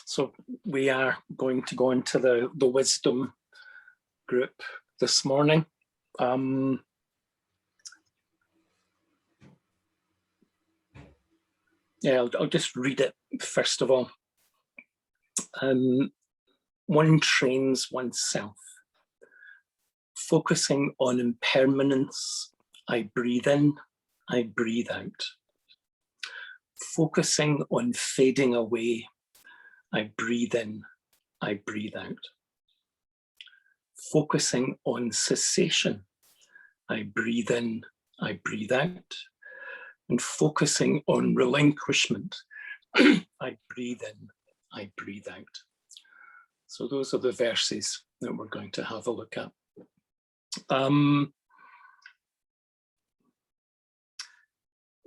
So we are going to go into the wisdom group this morning. Yeah, I'll just read it first of all. One trains oneself, focusing on impermanence. I breathe in, I breathe out. Focusing on fading away. I breathe in, I breathe out. Focusing on cessation. I breathe in, I breathe out. And focusing on relinquishment. I breathe in, I breathe out. So those are the verses that we're going to have a look at.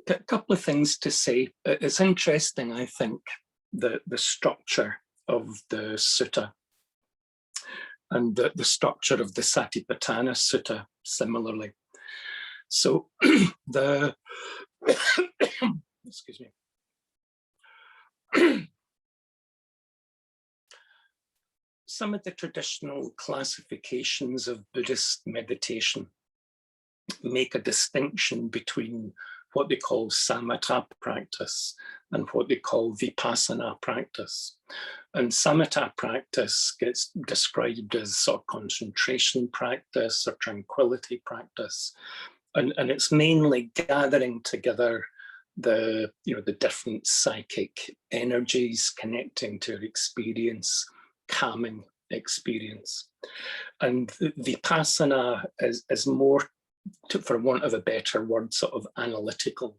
A couple of things to say. It's interesting, I think, the structure of the sutta and the structure of the Satipatthana Sutta similarly. So the excuse me. Some of the traditional classifications of Buddhist meditation make a distinction between what they call samatha practice and what they call vipassana practice. And samatha practice gets described as sort of concentration practice or tranquility practice. And it's mainly gathering together the different psychic energies connecting to your experience, calming experience. And vipassana is more, for want of a better word, sort of analytical,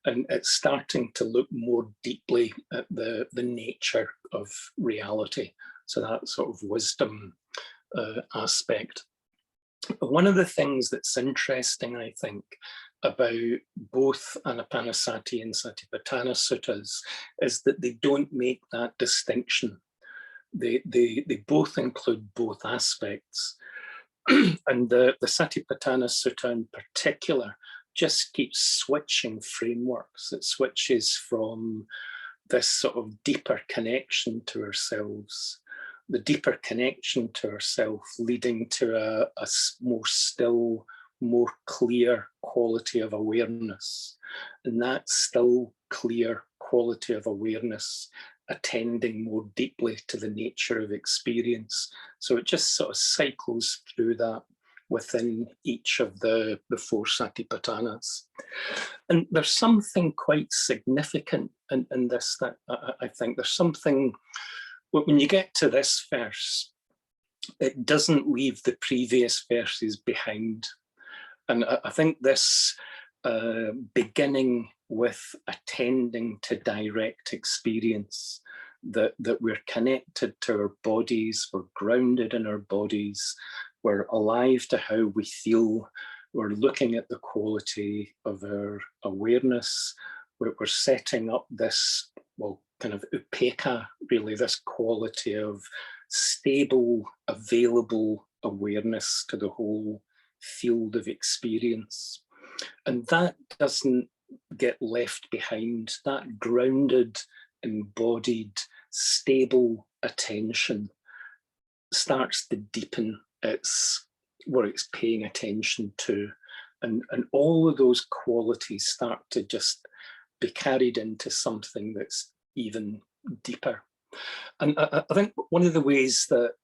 and it's starting to look more deeply at the nature of reality. So that sort of wisdom aspect. One of the things that's interesting, I think, about both Anapanasati and Satipatthana suttas is that they don't make that distinction. They both include both aspects. And the Satipatthana Sutta in particular just keeps switching frameworks. It switches from this sort of deeper connection to ourselves, the deeper connection to ourself leading to a more still, more clear quality of awareness. And that still, clear quality of awareness attending more deeply to the nature of experience. So it just sort of cycles through that within each of the four Satipatthanas. And there's something quite significant in this that I think there's something, when you get to this verse, it doesn't leave the previous verses behind. And I think this beginning with attending to direct experience, that we're connected to our bodies, we're grounded in our bodies, we're alive to how we feel, we're looking at the quality of our awareness, we're setting up this, well, kind of upekkha, really, this quality of stable, available awareness to the whole field of experience. And that doesn't get left behind. That grounded, embodied, stable attention starts to deepen what it's paying attention to. And all of those qualities start to just be carried into something that's even deeper. And I think one of the ways that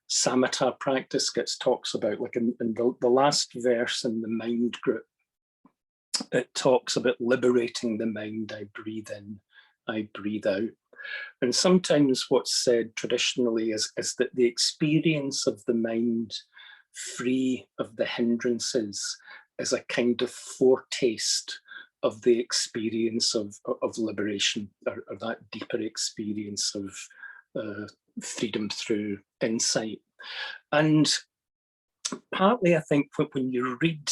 samatha practice talks about, like in the last verse in the mind group, it talks about liberating the mind. I breathe in, I breathe out. And sometimes what's said traditionally is that the experience of the mind free of the hindrances is a kind of foretaste of the experience of liberation, or that deeper experience of freedom through insight. And partly, I think, when you read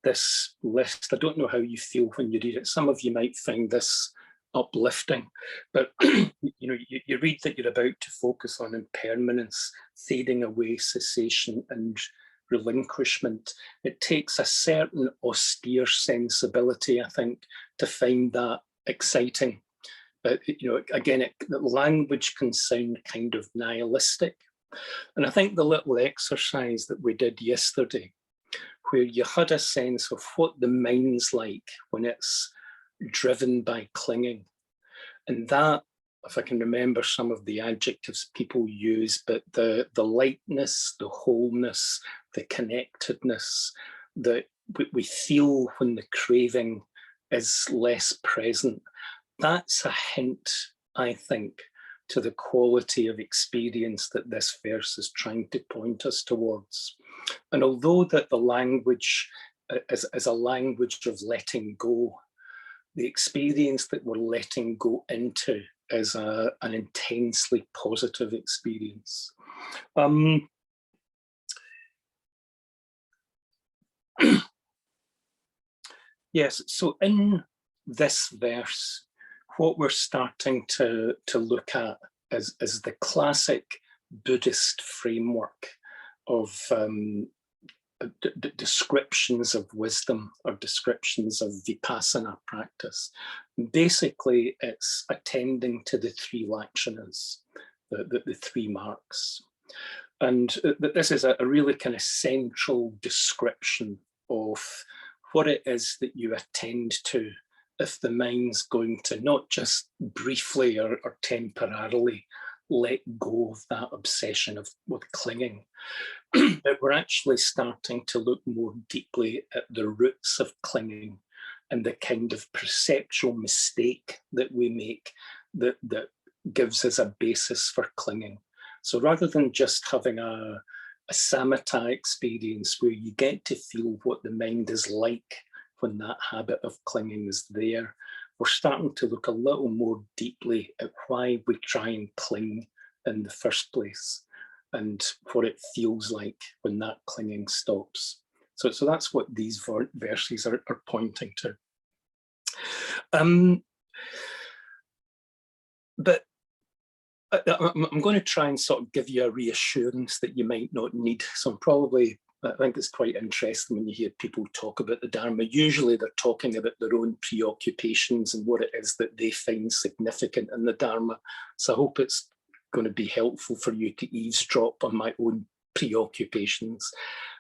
this list, I don't know how you feel when you read it. Some of you might find this uplifting, but you read that you're about to focus on impermanence, fading away, cessation, and relinquishment. It takes a certain austere sensibility, I think, to find that exciting, Again, the language can sound kind of nihilistic. And I think the little exercise that we did yesterday, where you had a sense of what the mind's like when it's driven by clinging, and that, if I can remember some of the adjectives people use, but the lightness, the wholeness, the connectedness that we feel when the craving is less present, that's a hint, I think, to the quality of experience that this verse is trying to point us towards. And although that the language is a language of letting go, the experience that we're letting go into is an intensely positive experience. Yes, so in this verse, what we're starting to look at is the classic Buddhist framework of descriptions of wisdom or descriptions of vipassana practice. Basically, it's attending to the three lakshanas, the three marks. And this is a really kind of central description of what it is that you attend to if the mind's going to not just briefly or temporarily let go of that obsession with clinging, but we're actually starting to look more deeply at the roots of clinging and the kind of perceptual mistake that we make that gives us a basis for clinging. So rather than just having a samatha experience where you get to feel what the mind is like when that habit of clinging is there, we're starting to look a little more deeply at why we try and cling in the first place and what it feels like when that clinging stops. So that's what these verses are pointing to. But I'm going to try and sort of give you a reassurance that you might not need. So I think it's quite interesting when you hear people talk about the Dharma. Usually they're talking about their own preoccupations and what it is that they find significant in the Dharma. So I hope it's going to be helpful for you to eavesdrop on my own preoccupations.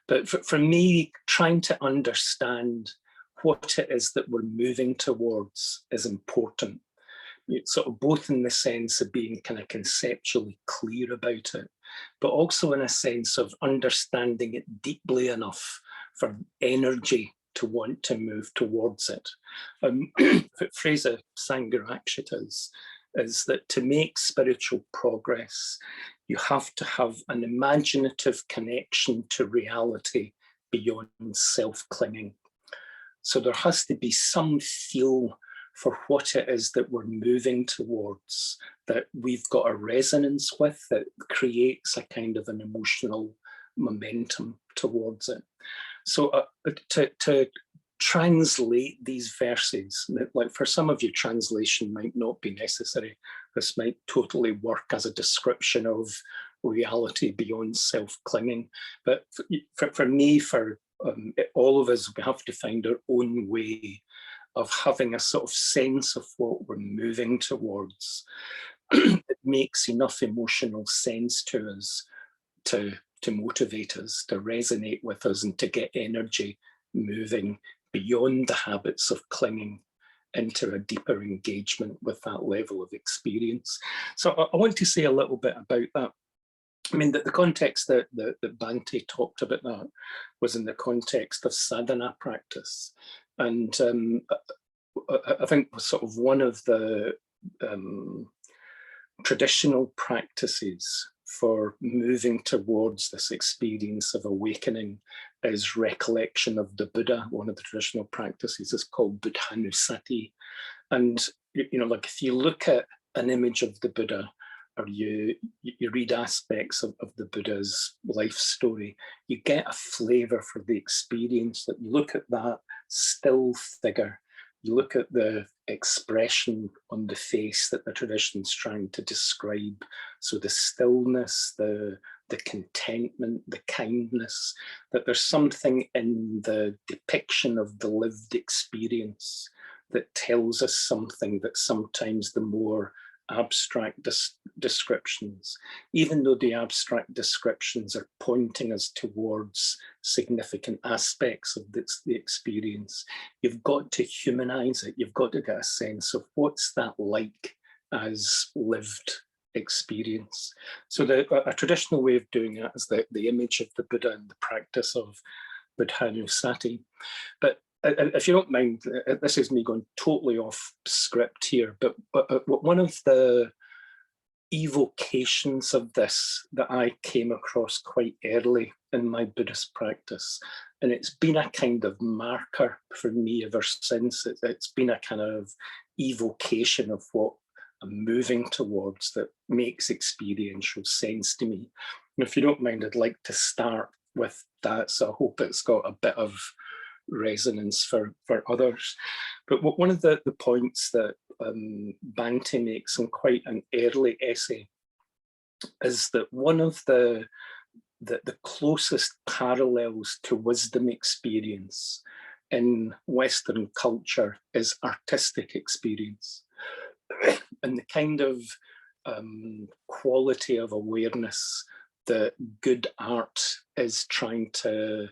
But for me, trying to understand what it is that we're moving towards is important. Sort of both in the sense of being kind of conceptually clear about it, but also in a sense of understanding it deeply enough for energy to want to move towards it. Fraser Sangharakshita's is that to make spiritual progress, you have to have an imaginative connection to reality beyond self-clinging. So there has to be some feel for what it is that we're moving towards, that we've got a resonance with, that creates a kind of an emotional momentum towards it. So to translate these verses, like for some of you, translation might not be necessary. This might totally work as a description of reality beyond self-clinging. But for me, for all of us, we have to find our own way of having a sort of sense of what we're moving towards. It makes enough emotional sense to us to motivate us, to resonate with us, and to get energy moving beyond the habits of clinging into a deeper engagement with that level of experience. So I want to say a little bit about that. I mean, the context that Bhante talked about that was in the context of sadhana practice. And I think sort of one of the traditional practices for moving towards this experience of awakening is recollection of the Buddha. One of the traditional practices is called Buddhanusati. And, like if you look at an image of the Buddha, or you read aspects of the Buddha's life story, you get a flavor for the experience. That you look at that still figure, you look at the expression on the face that the tradition's trying to describe. So the stillness, the contentment, the kindness, that there's something in the depiction of the lived experience that tells us something that sometimes the more abstract descriptions, even though the abstract descriptions are pointing us towards significant aspects of the experience, you've got to humanize it. You've got to get a sense of what's that like as lived experience. So a traditional way of doing that is the image of the Buddha and the practice of Buddhanussati. But if you don't mind, this is me going totally off script here, but one of the evocations of this that I came across quite early in my Buddhist practice, and it's been a kind of marker for me ever since, it's been a kind of evocation of what I'm moving towards that makes experiential sense to me. And if you don't mind, I'd like to start with that, so I hope it's got a bit of resonance for others. But one of the points that Bhante makes in quite an early essay is that one of the closest parallels to wisdom experience in Western culture is artistic experience. And the kind of quality of awareness that good art is trying to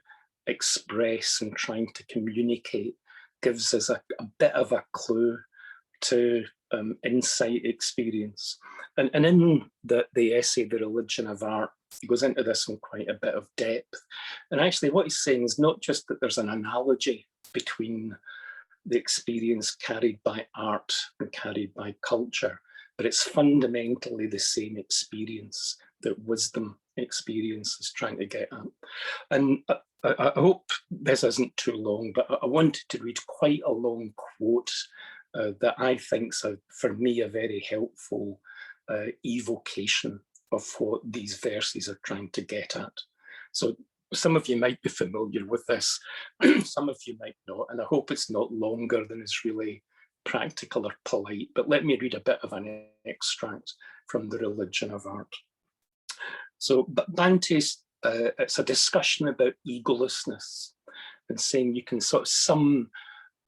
express and trying to communicate gives us a bit of a clue to insight experience. And in the essay, The Religion of Art, he goes into this in quite a bit of depth. And actually what he's saying is not just that there's an analogy between the experience carried by art and carried by culture, but it's fundamentally the same experience that wisdom experience is trying to get at. And I hope this isn't too long, but I wanted to read quite a long quote that I think's for me a very helpful evocation of what these verses are trying to get at. So some of you might be familiar with this, some of you might not, and I hope it's not longer than is really practical or polite, but let me read a bit of an extract from The Religion of Art. So Bhante's, it's a discussion about egolessness and saying you can sort of sum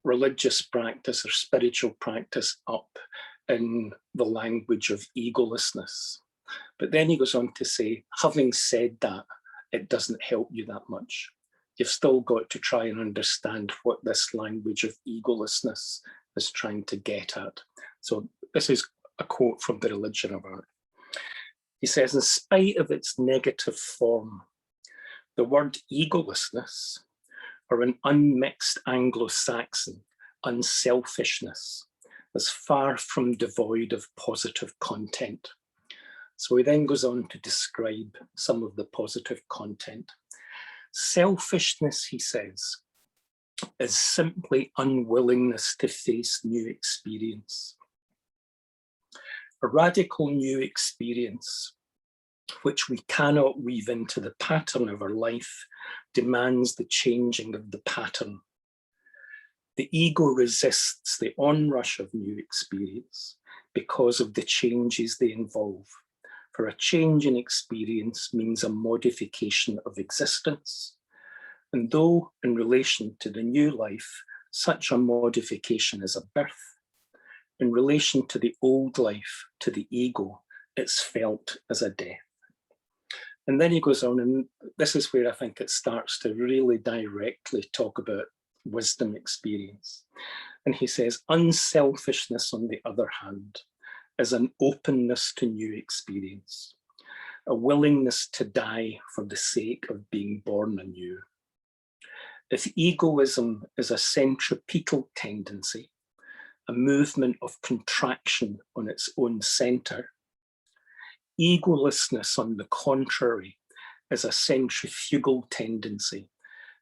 religious practice or spiritual practice up in the language of egolessness. But then he goes on to say, having said that, it doesn't help you that much. You've still got to try and understand what this language of egolessness is trying to get at. So this is a quote from The Religion of Art. He says, in spite of its negative form, the word egolessness, or an unmixed Anglo-Saxon, unselfishness, is far from devoid of positive content. So he then goes on to describe some of the positive content. Selfishness, he says, is simply unwillingness to face new experience. A radical new experience, which we cannot weave into the pattern of our life, demands the changing of the pattern. The ego resists the onrush of new experience because of the changes they involve. For a change in experience means a modification of existence. And though in relation to the new life, such a modification is a birth, in relation to the old life, to the ego, it's felt as a death. And then he goes on, and this is where I think it starts to really directly talk about wisdom experience. And he says, unselfishness, on the other hand, is an openness to new experience, a willingness to die for the sake of being born anew. If egoism is a centripetal tendency, a movement of contraction on its own center, egolessness, on the contrary, is a centrifugal tendency,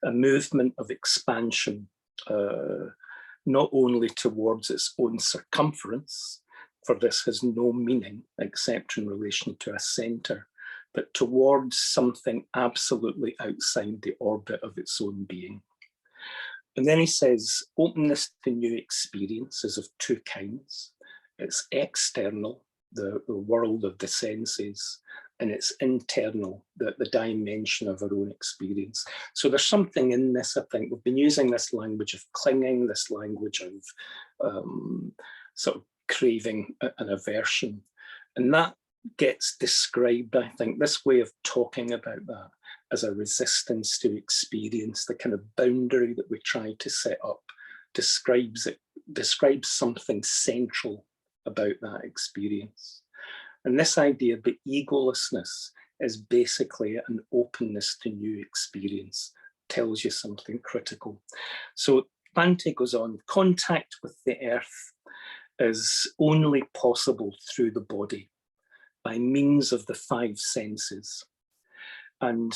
a movement of expansion, not only towards its own circumference, for this has no meaning except in relation to a center, but towards something absolutely outside the orbit of its own being. And then he says, openness to new experience is of two kinds. It's external, the world of the senses, and it's internal, the dimension of our own experience. So there's something in this, I think. We've been using this language of clinging, this language of sort of craving and aversion. And that gets described, I think, this way of talking about that as a resistance to experience, the kind of boundary that we try to set up describes something central about that experience. And this idea of the egolessness is basically an openness to new experience, tells you something critical. So Bhante goes on, contact with the earth is only possible through the body by means of the five senses. And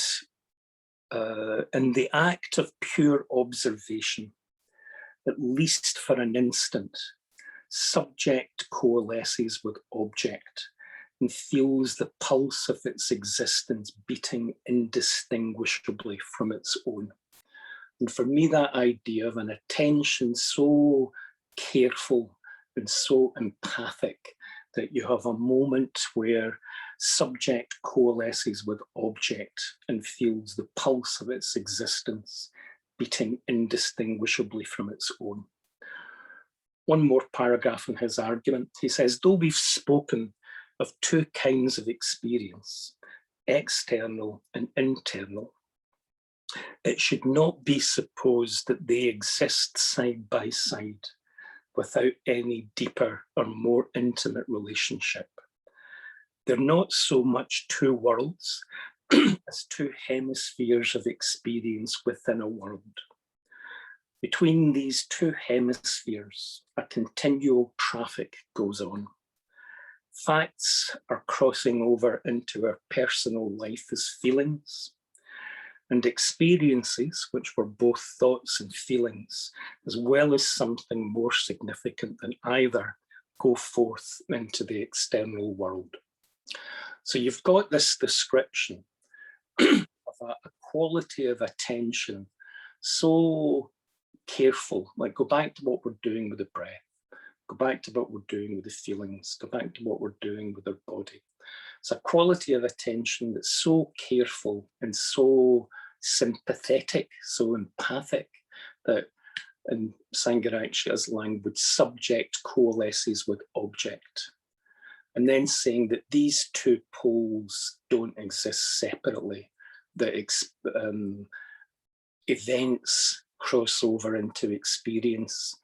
in the act of pure observation, at least for an instant, subject coalesces with object and feels the pulse of its existence beating indistinguishably from its own. And for me, that idea of an attention so careful and so empathic that you have a moment where subject coalesces with object and feels the pulse of its existence beating indistinguishably from its own. One more paragraph in his argument. He says, though we've spoken of two kinds of experience, external and internal, it should not be supposed that they exist side by side without any deeper or more intimate relationship. They're not so much two worlds as two hemispheres of experience within a world. Between these two hemispheres, a continual traffic goes on. Facts are crossing over into our personal life as feelings, and experiences, which were both thoughts and feelings, as well as something more significant than either, go forth into the external world. So you've got this description of a quality of attention so careful, like go back to what we're doing with the breath, go back to what we're doing with the feelings, go back to what we're doing with our body. It's a quality of attention that's so careful and so sympathetic, so empathic, that in Sangharakshita's language, subject coalesces with object. And then saying that these two poles don't exist separately, that events cross over into experience,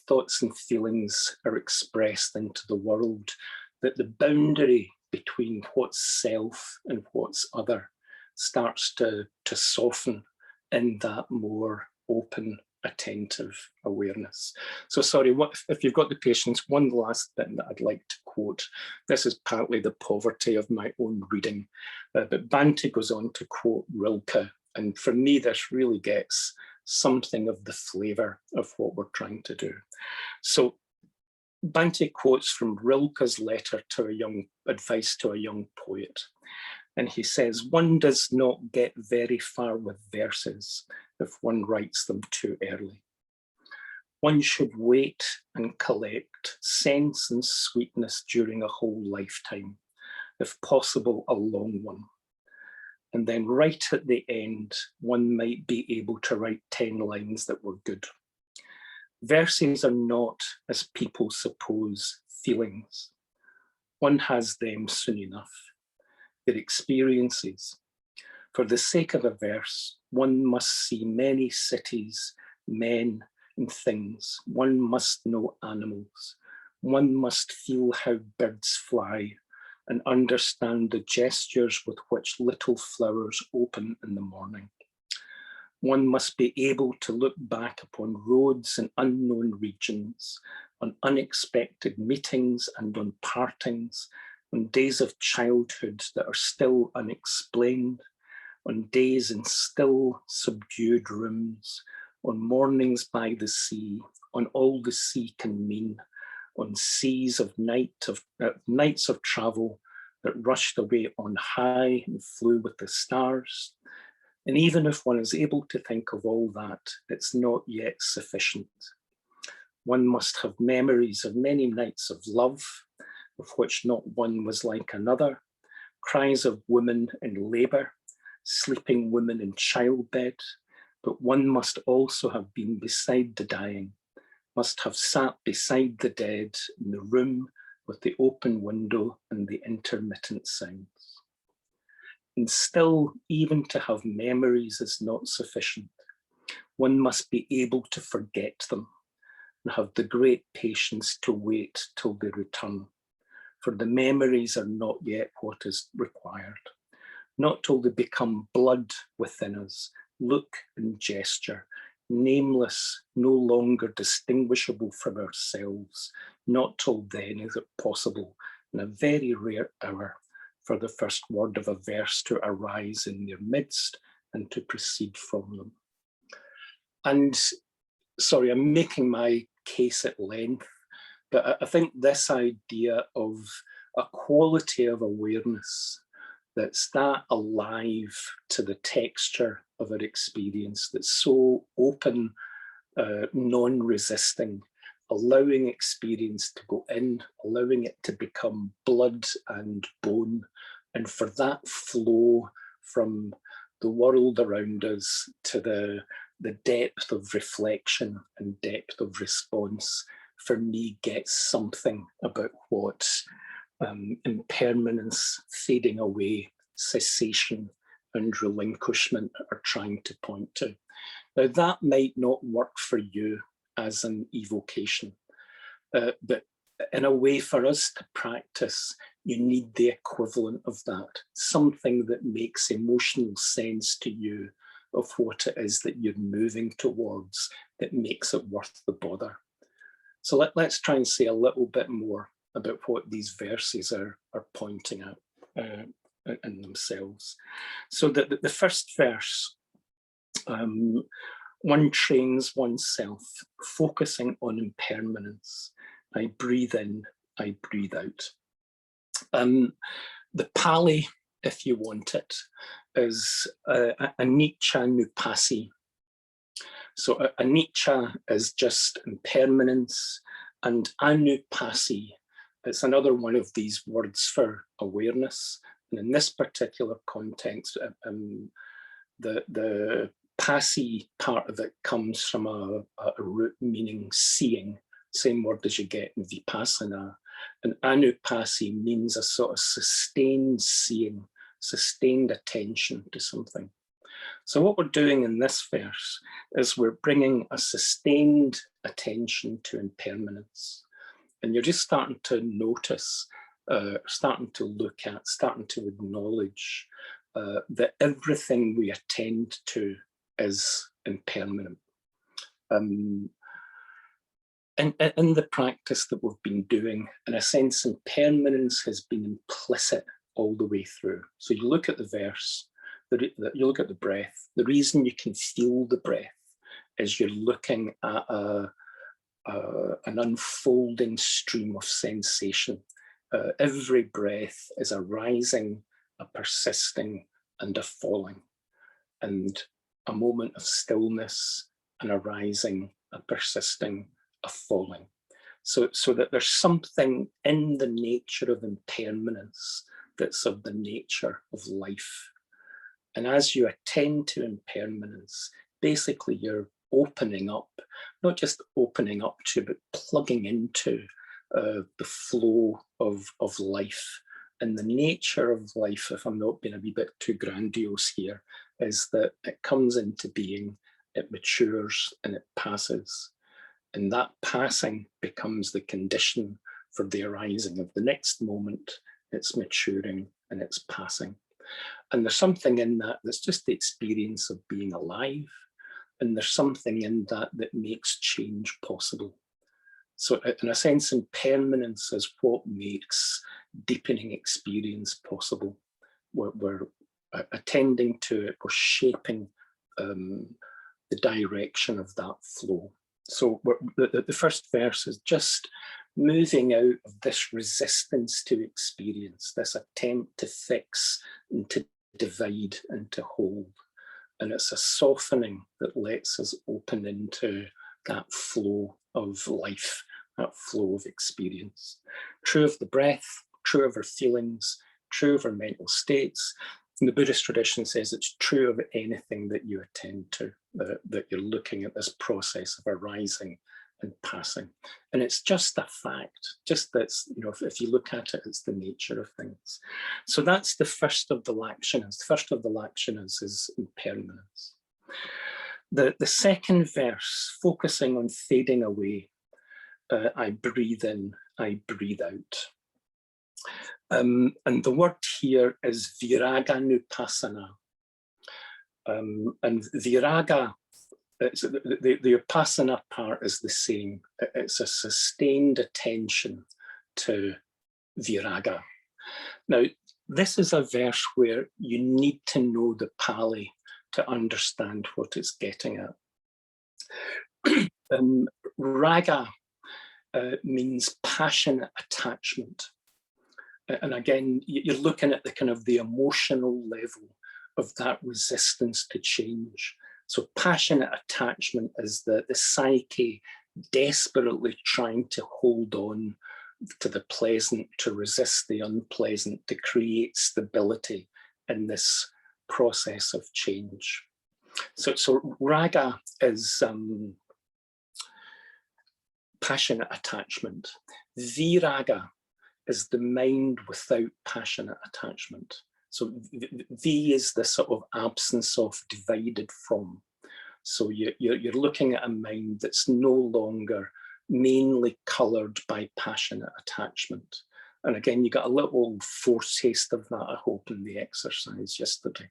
thoughts and feelings are expressed into the world, that the boundary between what's self and what's other starts to soften in that more open, attentive awareness. So sorry, if you've got the patience, one last thing that I'd like to quote. This is partly the poverty of my own reading, but Bhante goes on to quote Rilke. And for me, this really gets something of the flavor of what we're trying to do. So Bhante quotes from Rilke's letter to advice to a young poet. And he says, one does not get very far with verses if one writes them too early. One should wait and collect sense and sweetness during a whole lifetime, if possible, a long one. And then right at the end, one might be able to write 10 lines that were good. Verses are not, as people suppose, feelings. One has them soon enough. They're experiences. For the sake of a verse, one must see many cities, men, and things. One must know animals. One must feel how birds fly and understand the gestures with which little flowers open in the morning. One must be able to look back upon roads in unknown regions, on unexpected meetings and on partings, on days of childhood that are still unexplained, on days in still, subdued rooms, on mornings by the sea, on all the sea can mean, on seas of nights of travel that rushed away on high and flew with the stars. And even if one is able to think of all that, it's not yet sufficient. One must have memories of many nights of love, of which not one was like another, cries of women in labour, sleeping women in childbed, but one must also have been beside the dying, must have sat beside the dead in the room with the open window and the intermittent sounds. And still, even to have memories is not sufficient. One must be able to forget them and have the great patience to wait till they return. For the memories are not yet what is required, not till they become blood within us, look and gesture, nameless, no longer distinguishable from ourselves. Not till then is it possible, in a very rare hour, for the first word of a verse to arise in their midst and to proceed from them. And sorry, I'm making my case at length, but I think this idea of a quality of awareness that's that alive to the texture of our experience, that's so open, non-resisting, allowing experience to go in, allowing it to become blood and bone, and for that flow from the world around us to the depth of reflection and depth of response, for me, gets something about what impermanence, fading away, cessation, and relinquishment are trying to point to. Now, that might not work for you as an evocation, but in a way, for us to practice, you need the equivalent of that, something that makes emotional sense to you of what it is that you're moving towards, that makes it worth the bother. So let's try and say a little bit more about what these verses are pointing at in themselves. So the first verse, one trains oneself, focusing on impermanence. I breathe in, I breathe out. The Pali, if you want it, is anicca nupasi. So anicca is just impermanence, and anupasi, it's another one of these words for awareness. And in this particular context, the pasi part of it comes from a root meaning seeing, same word as you get in vipassana. And anupasi means a sort of sustained seeing, sustained attention to something. So what we're doing in this verse is we're bringing a sustained attention to impermanence. And you're just starting to notice, starting to look at, starting to acknowledge that everything we attend to is impermanent. In the practice that we've been doing, in a sense, impermanence has been implicit all the way through. So you look at the verse, you look at the breath. The reason you can feel the breath is you're looking at an unfolding stream of sensation. Every breath is a rising, a persisting, and a falling, and a moment of stillness, and a rising, a persisting, a falling. So that there's something in the nature of impermanence that's of the nature of life. And as you attend to impermanence, basically you're opening up, not just opening up to, but plugging into the flow of life. And the nature of life, if I'm not being a wee bit too grandiose here, is that it comes into being, it matures, and it passes. And that passing becomes the condition for the arising of the next moment. It's maturing and it's passing. And there's something in that that's just the experience of being alive. And there's something in that that makes change possible. So in a sense, impermanence is what makes deepening experience possible. We're attending to it, we're shaping the direction of that flow. So the first verse is just moving out of this resistance to experience, this attempt to fix and to divide and to hold. And it's a softening that lets us open into that flow of life, that flow of experience. True of the breath, true of our feelings, true of our mental states. And the Buddhist tradition says it's true of anything that you attend to, that you're looking at this process of arising and passing. And it's just a fact, just that's, if you look at it, it's the nature of things. So that's the first of the lakshanas. The first of the lakshanas is impermanence. The second verse, focusing on fading away, I breathe in, I breathe out. And the word here is viraganupasana. And viraga, the upasana part is the same. It's a sustained attention to viraga. Now, this is a verse where you need to know the Pali to understand what it's getting at. Raga means passionate attachment. And again, you're looking at the kind of the emotional level of that resistance to change. So passionate attachment is the psyche desperately trying to hold on to the pleasant, to resist the unpleasant, to create stability in this process of change. So raga is passionate attachment. Viraga is the mind without passionate attachment. So V is the sort of absence of, divided from. So you're looking at a mind that's no longer mainly coloured by passionate attachment. And again, you got a little foretaste of that, I hope, in the exercise yesterday.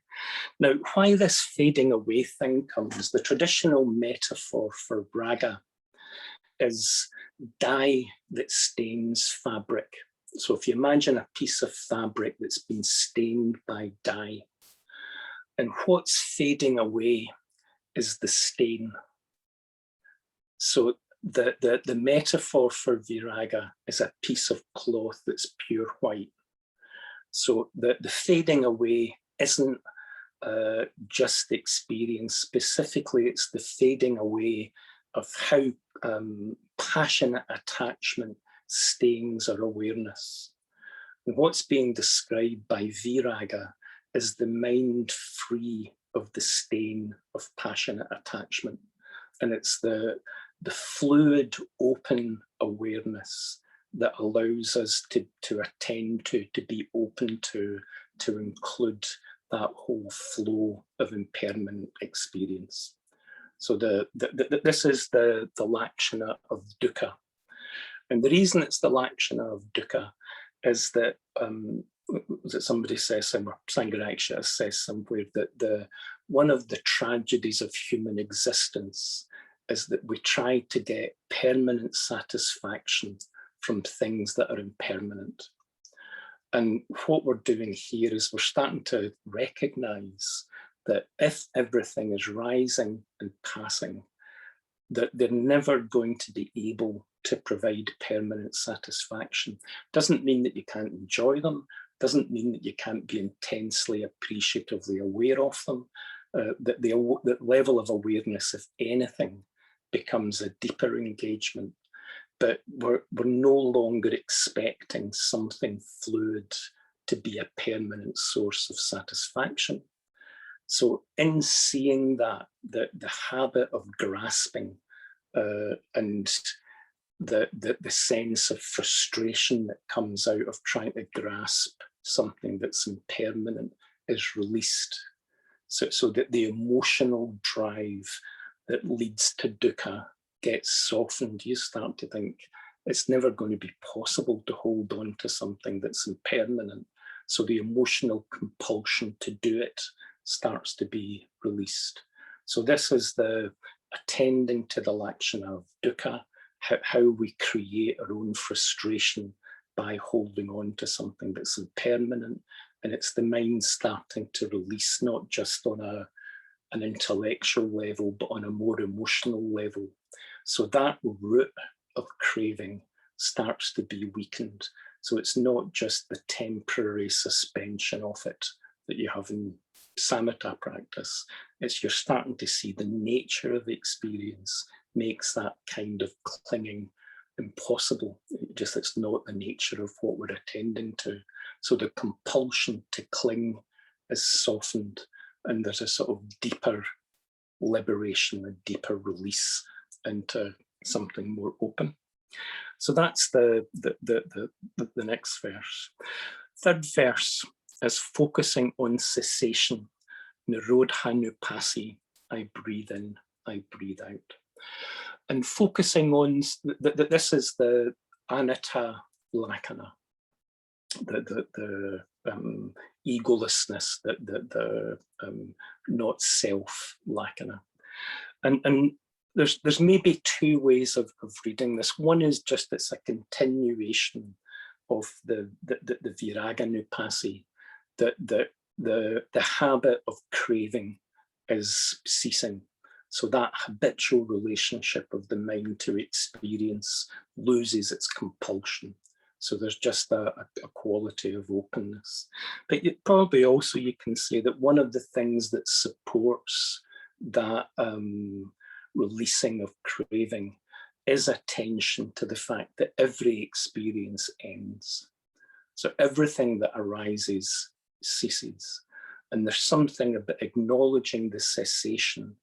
Now, why this fading away thing comes, the traditional metaphor for raga is dye that stains fabric. So if you imagine a piece of fabric that's been stained by dye, and what's fading away is the stain. So the metaphor for viraga is a piece of cloth that's pure white. So the fading away isn't just experience. Specifically, it's the fading away of how passionate attachment stains our awareness. And what's being described by viraga is the mind free of the stain of passionate attachment. And it's the fluid, open awareness that allows us to attend to be open to include that whole flow of impermanent experience. So this is the lakshana of dukkha. And the reason it's the lakshana of dukkha is that, somebody says somewhere, Sangharakshita says somewhere, that one of the tragedies of human existence is that we try to get permanent satisfaction from things that are impermanent. And what we're doing here is we're starting to recognize that if everything is rising and passing, that they're never going to be able to provide permanent satisfaction. Doesn't mean that you can't enjoy them, doesn't mean that you can't be intensely appreciatively aware of them. That the level of awareness, if anything, becomes a deeper engagement. But we're no longer expecting something fluid to be a permanent source of satisfaction. So in seeing that, the habit of grasping and the sense of frustration that comes out of trying to grasp something that's impermanent is released. So that the emotional drive that leads to dukkha gets softened. You start to think it's never going to be possible to hold on to something that's impermanent. So the emotional compulsion to do it starts to be released. So this is the attending to the lakshana of dukkha, how we create our own frustration by holding on to something that's impermanent. And it's the mind starting to release, not just on an intellectual level, but on a more emotional level. So that root of craving starts to be weakened. So it's not just the temporary suspension of it that you have in samatha practice. It's you're starting to see the nature of the experience makes that kind of clinging impossible. It's not the nature of what we're attending to. So the compulsion to cling is softened, and there's a sort of deeper liberation, a deeper release into something more open. So that's the next verse. Third verse is focusing on cessation. Nirodhanupasi, I breathe in, I breathe out. And focusing on, this is the anatta lakkhana, the egolessness, the not self lakkhana. And there's maybe two ways of reading this. One is just it's a continuation of the viraganupasi, that the habit of craving is ceasing. So that habitual relationship of the mind to experience loses its compulsion. So there's just a quality of openness. But probably also you can say that one of the things that supports that releasing of craving is attention to the fact that every experience ends. So everything that arises ceases. And there's something about acknowledging the cessation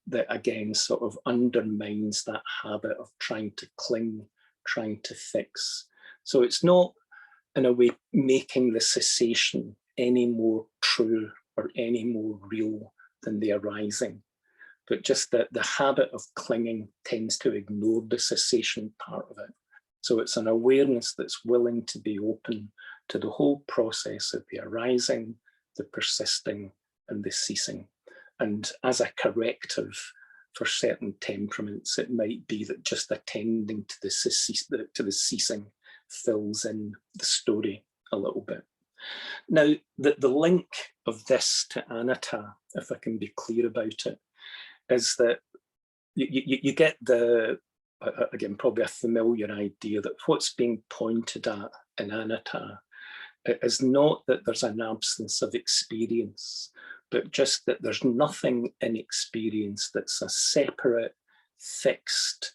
that again sort of undermines that habit of trying to cling, trying to fix. So it's not in a way making the cessation any more true or any more real than the arising, but just that the habit of clinging tends to ignore the cessation part of it. So it's an awareness that's willing to be open to the whole process of the arising, the persisting, and the ceasing. And as a corrective for certain temperaments, it might be that just attending to the ceasing fills in the story a little bit. Now, the link of this to anatta, if I can be clear about it, is that you get the, again, probably a familiar idea that what's being pointed at in anatta is not that there's an absence of experience, but just that there's nothing in experience that's a separate, fixed,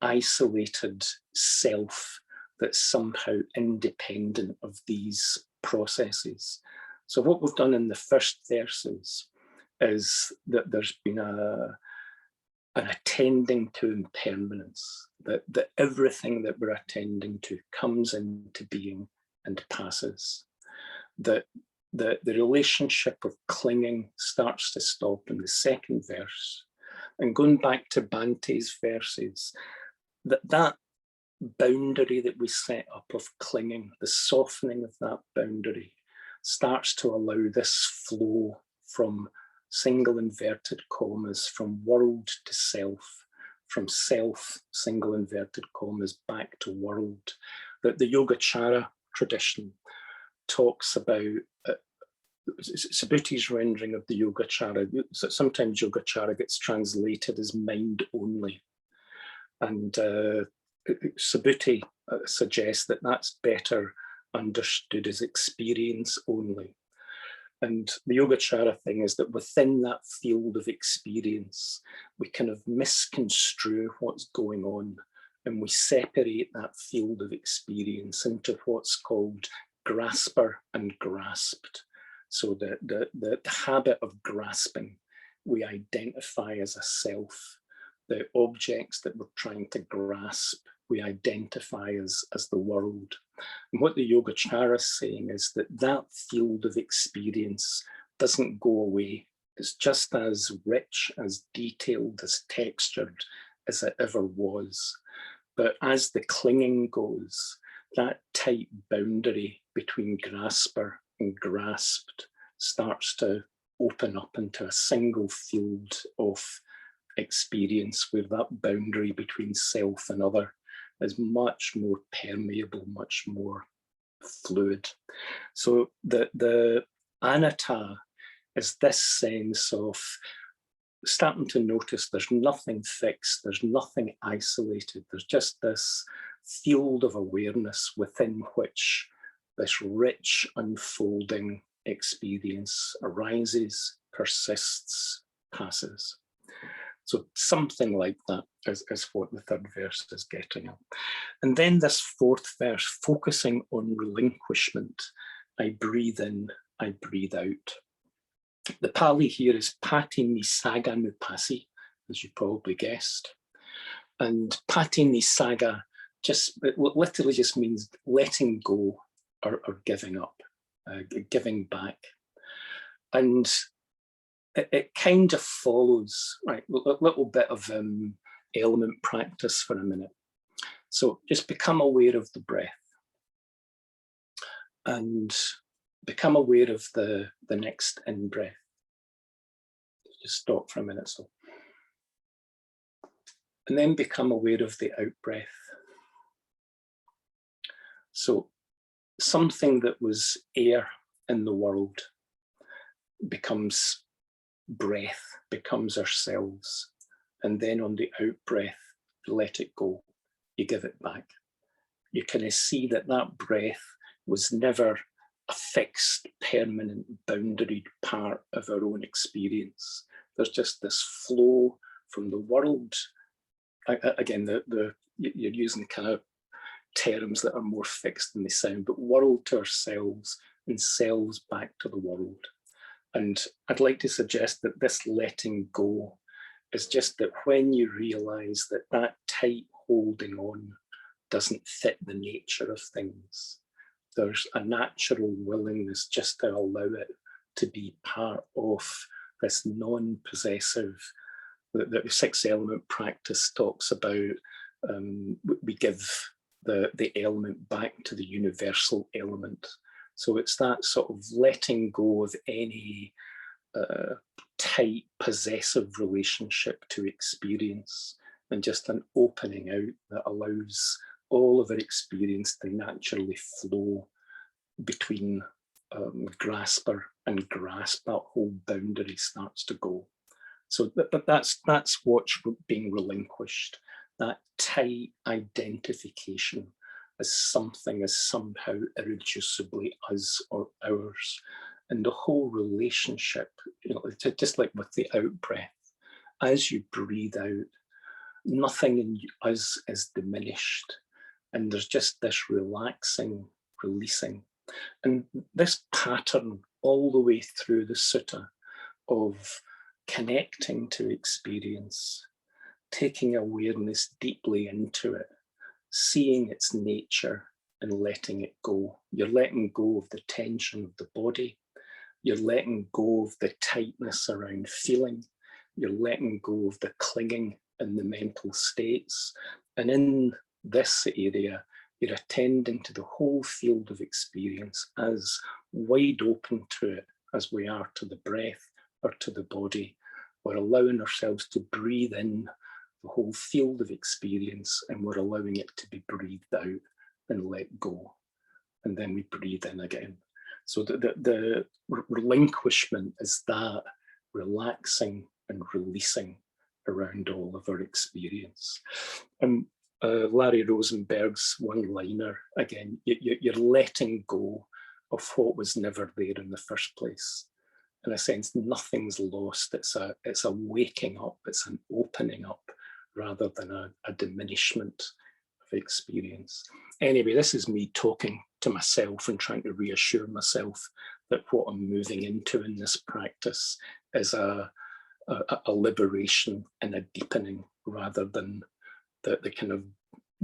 isolated self that's somehow independent of these processes. So what we've done in the first verses is that there's been an attending to impermanence, that everything that we're attending to comes into being and passes. That the relationship of clinging starts to stop in the second verse. And going back to Bante's verses, that boundary that we set up of clinging, the softening of that boundary, starts to allow this flow from single inverted commas, from world to self, from self, single inverted commas, back to world. That the Yogacara tradition talks about, Subhuti's rendering of the Yogacara, so sometimes Yogacara gets translated as mind only. And Subhuti suggests that that's better understood as experience only. And the Yogacara thing is that within that field of experience, we kind of misconstrue what's going on, and we separate that field of experience into what's called grasper and grasped. So the habit of grasping, we identify as a self. The objects that we're trying to grasp, we identify as the world. And what the Yogacara is saying is that that field of experience doesn't go away. It's just as rich, as detailed, as textured as it ever was. But as the clinging goes, that tight boundary between grasper and grasped starts to open up into a single field of experience where that boundary between self and other is much more permeable, much more fluid. So the anatta is this sense of starting to notice there's nothing fixed, there's nothing isolated, there's just this field of awareness within which this rich unfolding experience arises, persists, passes. So something like that is what the third verse is getting at. And then this fourth verse, focusing on relinquishment. I breathe in, I breathe out. The Pali here is pati nisaganupasi, as you probably guessed. And Patini Saga literally just means letting go or giving up, giving back. And it kind of follows, right, a little bit of element practice for a minute. So just become aware of the breath and become aware of the next in-breath. Just stop for a minute. So. And then become aware of the out-breath. So something that was air in the world becomes breath, becomes ourselves. And then on the out-breath, you let it go. You give it back. You kind of see that that breath was never a fixed, permanent, boundaried part of our own experience. There's just this flow from the world. Again, you're using kind of terms that are more fixed than they sound, but world to ourselves and selves back to the world. And I'd like to suggest that this letting go is just that when you realize that that tight holding on doesn't fit the nature of things, there's a natural willingness just to allow it to be part of this non-possessive. The 6 element practice talks about we give the element back to the universal element. So it's that sort of letting go of any tight possessive relationship to experience and just an opening out that allows all of our experience to naturally flow between grasper and grasp. That whole boundary starts to go. So that's what's being relinquished, that tight identification as something as somehow irreducibly us or ours. And the whole relationship, just like with the out-breath, as you breathe out, nothing in us is diminished. And there's just this relaxing, releasing. And this pattern all the way through the sutta of connecting to experience, taking awareness deeply into it, seeing its nature and letting it go. You're letting go of the tension of the body. You're letting go of the tightness around feeling. You're letting go of the clinging and the mental states. And in this area, you're attending to the whole field of experience as wide open to it as we are to the breath or to the body. We're allowing ourselves to breathe in the whole field of experience, and we're allowing it to be breathed out and let go. And then we breathe in again. So the relinquishment is that relaxing and releasing around all of our experience. And Larry Rosenberg's one-liner, again, you're letting go of what was never there in the first place. In a sense, nothing's lost. It's a waking up, it's an opening up rather than a diminishment of experience. Anyway, this is me talking to myself and trying to reassure myself that what I'm moving into in this practice is a liberation and a deepening rather than the kind of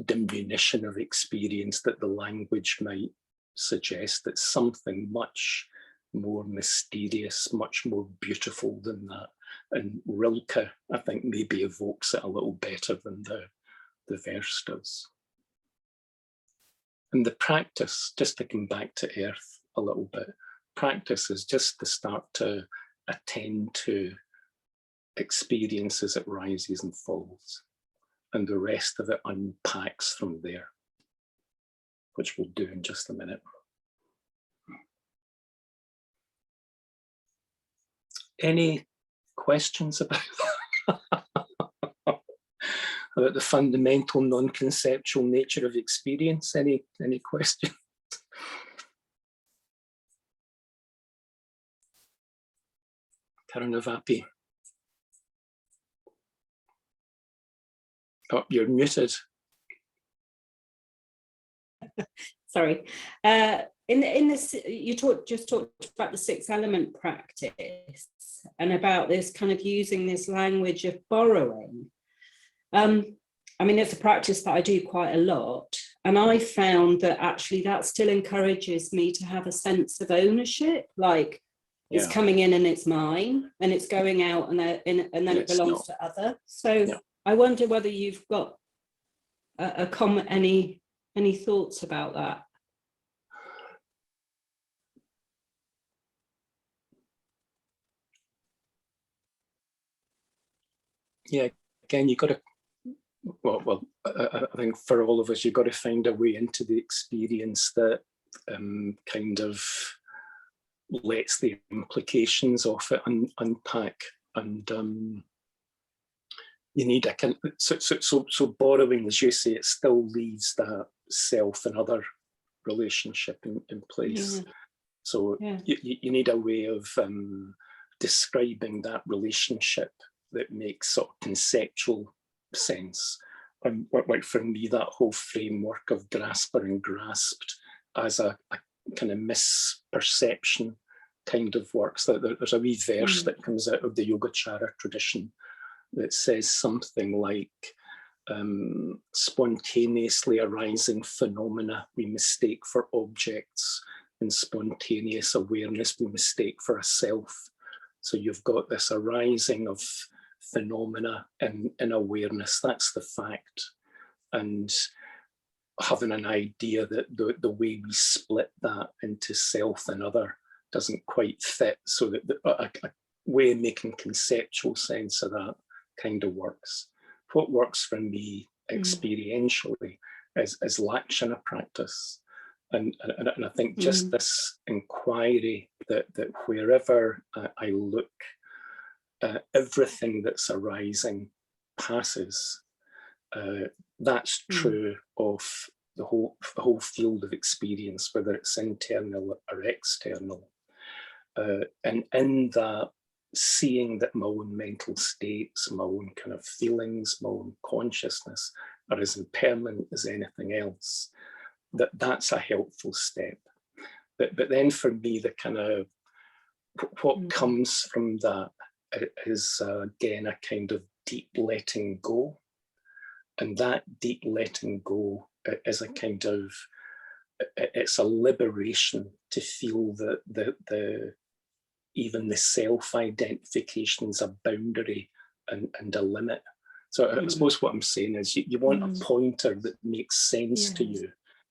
diminution of experience that the language might suggest. It's something much more mysterious, much more beautiful than that. And Rilke, I think, maybe evokes it a little better than the verse does. And the practice, just to come back to earth a little bit, practice is just to start to attend to experience as it rises and falls. And the rest of it unpacks from there, which we'll do in just a minute. Any questions about about the fundamental non-conceptual nature of experience? Any questions? Karanavapi. Oh, you're muted. Sorry. In this, you just talked about the 6 element practice and about this kind of using this language of borrowing. I mean, it's a practice that I do quite a lot. And I found that actually that still encourages me to have a sense of ownership, like it's coming in and it's mine, and it's going out and then it belongs to other. So I wonder whether you've got a comment, any thoughts about that? Yeah, again, you've got to, well, I think for all of us, you've got to find a way into the experience that kind of lets the implications of it unpack. And you need a kind of, so borrowing, as you say, it still leaves that self and other relationship in place. So you need a way of describing that relationship that makes sort of conceptual sense. And like for me, that whole framework of grasper and grasped as a kind of misperception kind of works. There's a wee verse that comes out of the Yogacara tradition that says something like, spontaneously arising phenomena we mistake for objects, and spontaneous awareness we mistake for a self. So you've got this arising of phenomena in awareness, that's the fact. And having an idea that the way we split that into self and other doesn't quite fit, so that a way of making conceptual sense of that kind of works. What works for me experientially is Lakshana practice. And I think just this inquiry that wherever I look, everything that's arising passes. That's true of the whole field of experience, whether it's internal or external. And in that, seeing that my own mental states, my own kind of feelings, my own consciousness are as impermanent as anything else, that's a helpful step. But then for me, the kind of what comes from that is again a kind of deep letting go. And that deep letting go is a kind of, it's a liberation to feel that the even the self-identification is a boundary and a limit. So I suppose what I'm saying is you want a pointer that makes sense to you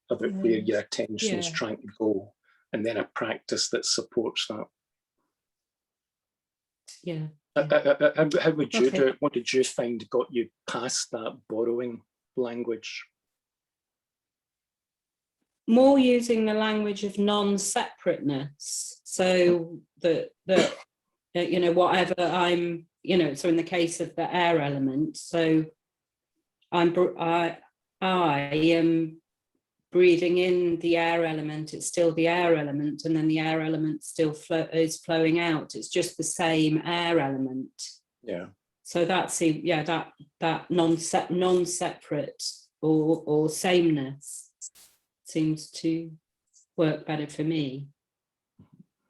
about where your attention is trying to go, and then a practice that supports that. How would you do it? What did you find got you past that borrowing language? More using the language of non-separateness, so that you know, whatever I'm, you know, so in the case of the air element, so I am breathing in the air element, it's still the air element, and then the air element still is flowing out. It's just the same air element. Yeah. So that's that non-separate or sameness seems to work better for me.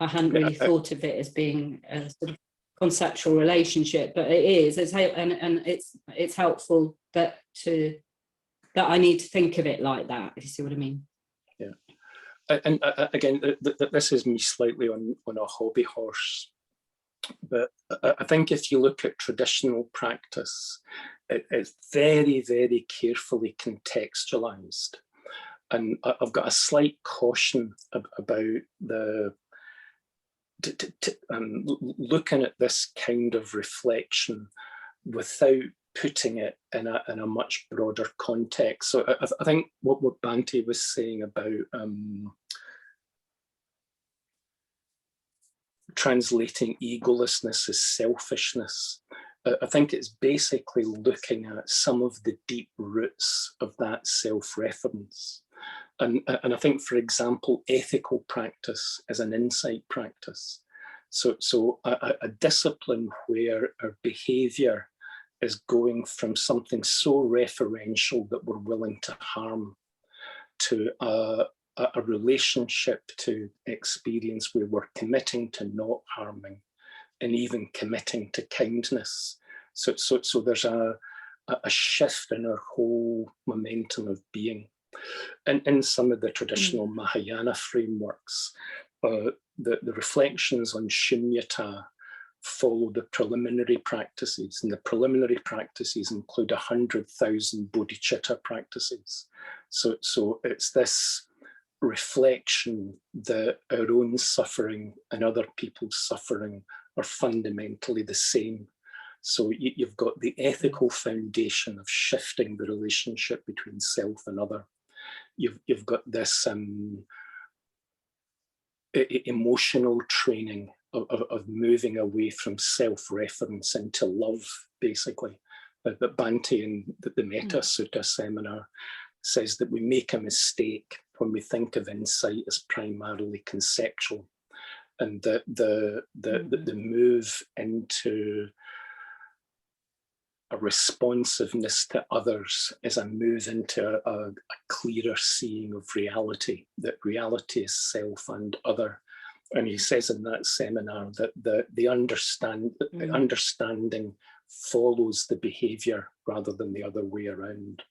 I hadn't really thought of it as being a sort of conceptual relationship, but it is. It's helpful that I need to think of it like that, if you see what I mean. Yeah. And again, this is me slightly on a hobby horse, but I think if you look at traditional practice, it's very, very carefully contextualized. And I've got a slight caution about looking at this kind of reflection without putting it in a much broader context. So I think what Bhante was saying about translating egolessness as selfishness, I think it's basically looking at some of the deep roots of that self-reference. And I think, for example, ethical practice is an insight practice. So a discipline where our behavior is going from something so referential that we're willing to harm to a relationship to experience where we're committing to not harming and even committing to kindness. So there's a a shift in our whole momentum of being. And in some of the traditional Mahayana frameworks, the reflections on shunyata follow the preliminary practices, and the preliminary practices include 100,000 bodhicitta practices. So it's this reflection that our own suffering and other people's suffering are fundamentally the same. So you've got the ethical foundation of shifting the relationship between self and other. You've got this emotional training of moving away from self-reference into love, basically. But Bhante in the Metta Sutta seminar says that we make a mistake when we think of insight as primarily conceptual, and that the move into a responsiveness to others is a move into a clearer seeing of reality, that reality is self and other. And he says in that seminar that the understanding follows the behavior rather than the other way around.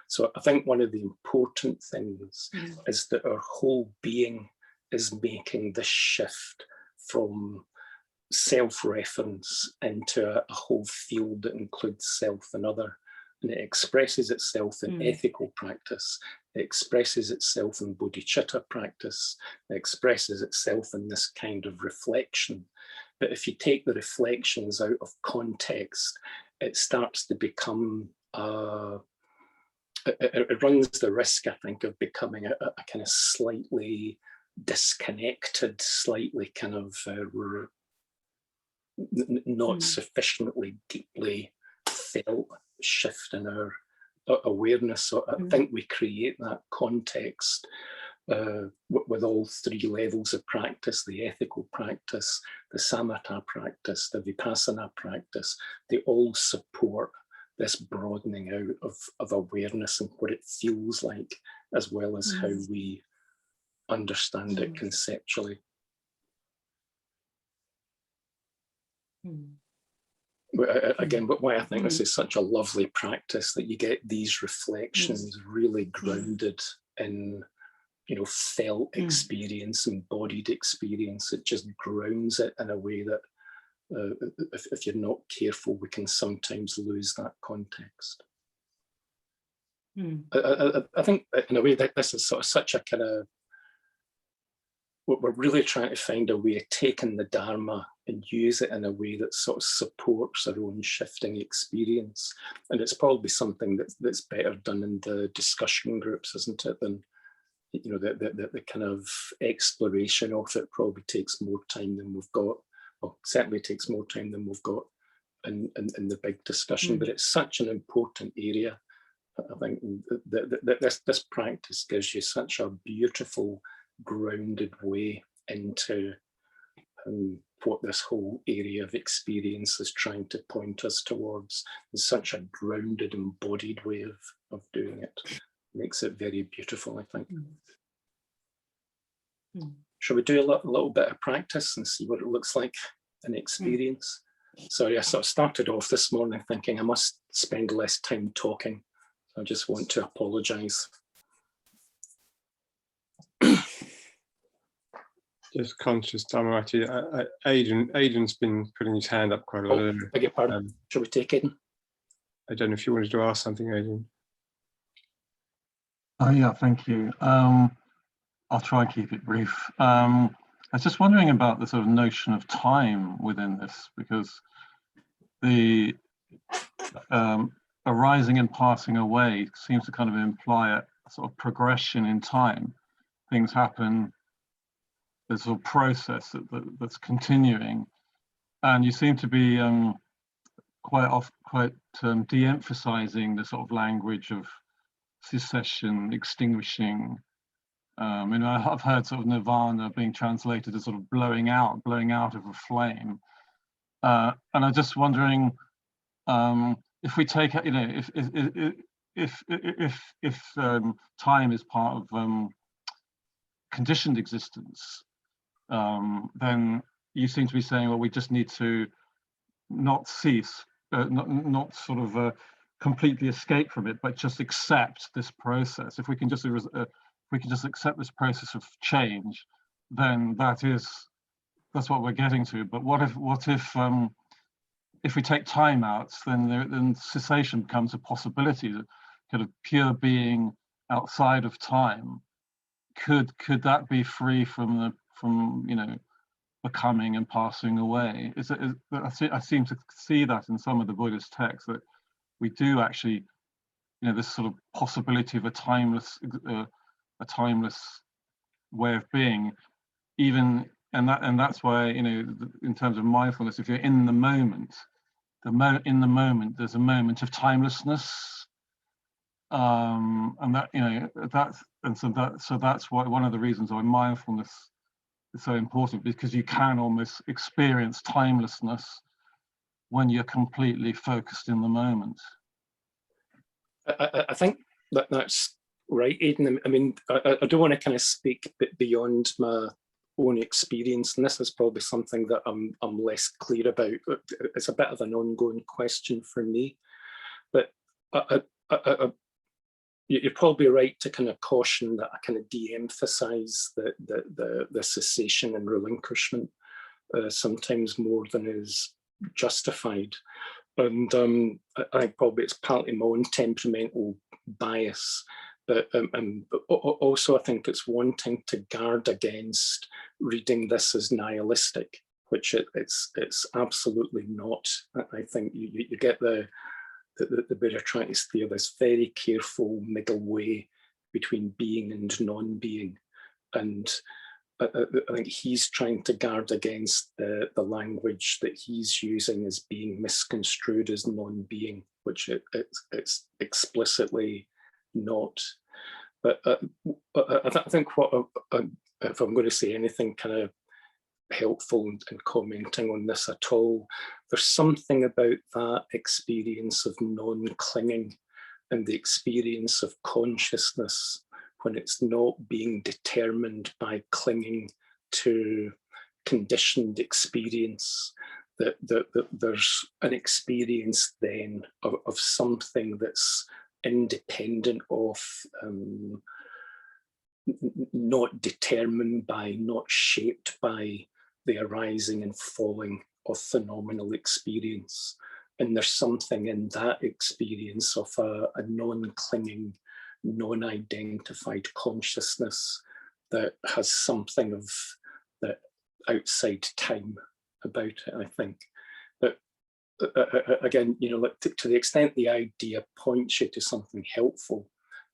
So I think one of the important things is that our whole being is making this shift from self-reference into a whole field that includes self and other. And it expresses itself in ethical practice. It expresses itself in bodhicitta practice. It expresses itself in this kind of reflection. But if you take the reflections out of context, it starts to become, it runs the risk, I think, of becoming a kind of slightly disconnected, slightly kind of not sufficiently deeply felt shift in our awareness. So I think we create that context with all three levels of practice: the ethical practice, the samatha practice, the vipassana practice. They all support this broadening out of awareness and what it feels like, as well as how we understand it conceptually. Again, but why I think this is such a lovely practice, that you get these reflections really grounded in, you know, felt experience, embodied experience. It just grounds it in a way that if you're not careful, we can sometimes lose that context. I think in a way that this is sort of such a kind of, we're really trying to find a way of taking the Dharma and use it in a way that sort of supports our own shifting experience. And it's probably something that's better done in the discussion groups, isn't it, than, you know, the kind of exploration of it probably takes more time than we've got. Well, certainly takes more time than we've got in the big discussion, but it's such an important area. I think that this practice gives you such a beautiful, grounded way into what this whole area of experience is trying to point us towards. It's such a grounded, embodied way of doing it. Makes it very beautiful, I think. Shall we do a little bit of practice and see what it looks like in experience? Sorry, I sort of started off this morning thinking I must spend less time talking. I just want to apologise. Just conscious, Dhammarati. Aidan's been putting his hand up quite a lot. I beg your pardon. Shall we take Aidan? I don't know if you wanted to ask something, Aidan. Oh yeah, thank you. I'll try and keep it brief. I was just wondering about the sort of notion of time within this, because the arising and passing away seems to kind of imply a sort of progression in time. Things happen, there's a sort of process that's continuing, and you seem to be quite de-emphasizing the sort of language of cessation, extinguishing. You know, I've heard sort of nirvana being translated as sort of blowing out of a flame, and I'm just wondering if we take, you know, if time is part of conditioned existence, then you seem to be saying, well, we just need to not cease, not sort of completely escape from it, but just accept this process. If we can just accept this process of change, then that's what we're getting to. But what if we take time out, then cessation becomes a possibility. That kind of pure being outside of time, could that be free from becoming and passing away? I seem to see that in some of the Buddhist texts, that we do actually, this sort of possibility of a timeless way of being, and that's why, in terms of mindfulness, if you're in the moment, there's a moment of timelessness, and that's why one of the reasons why mindfulness is so important, because you can almost experience timelessness when you're completely focused in the moment. I think that's right, Aidan. I mean, I don't want to kind of speak beyond my own experience, and this is probably something that I'm less clear about. It's a bit of an ongoing question for me, but you're probably right to kind of caution that I kind of de-emphasize the cessation and relinquishment sometimes more than is justified. And I think probably it's partly my own temperamental bias, but also I think it's wanting to guard against reading this as nihilistic, which it's absolutely not. I think you get the Buddha trying to steer this very careful middle way between being and non-being, and I think he's trying to guard against the language that he's using as being misconstrued as non-being, which it's explicitly not. But I think if I'm going to say anything kind of helpful in commenting on this at all, there's something about that experience of non-clinging and the experience of consciousness when it's not being determined by clinging to conditioned experience, that there's an experience then of something that's independent of, not determined by, not shaped by the arising and falling of phenomenal experience. And there's something in that experience of a non-clinging, non-identified consciousness that has something of the outside time about it, I think. But again, to the extent the idea points you to something helpful,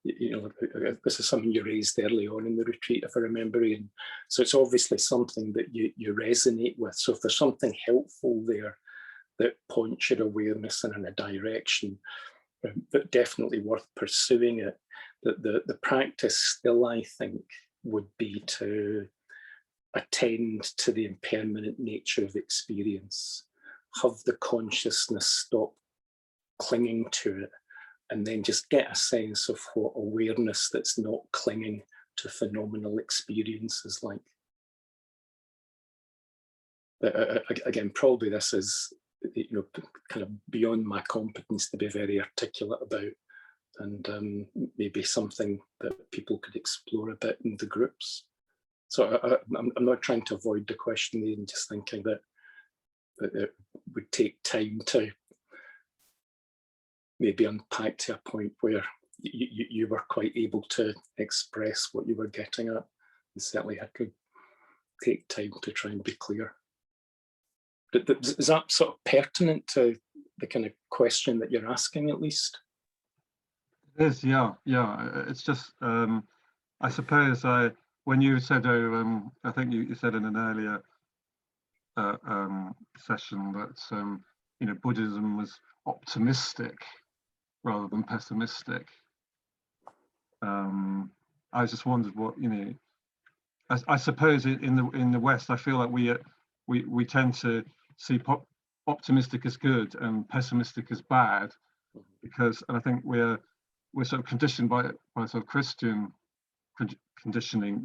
this is something you raised early on in the retreat, if I remember, Ian. So it's obviously something that you resonate with. So if there's something helpful there that points your awareness in a direction, but definitely worth pursuing it, the practice still, I think, would be to attend to the impermanent nature of experience, have the consciousness stop clinging to it, and then just get a sense of what awareness that's not clinging to phenomenal experience is like. But again, probably this is kind of beyond my competence to be very articulate about, and maybe something that people could explore a bit in the groups. So I'm not trying to avoid the question, even just thinking that it would take time to maybe unpack to a point where you were quite able to express what you were getting at. And certainly I could take time to try and be clear. Is that sort of pertinent to the kind of question that you're asking, at least? It is, yeah. It's just, I suppose when you said, I think you said in an earlier session that Buddhism was optimistic rather than pessimistic. I just wondered what I suppose in the West, I feel like we tend to see optimistic as good and pessimistic as bad, and I think we're sort of conditioned by sort of Christian conditioning,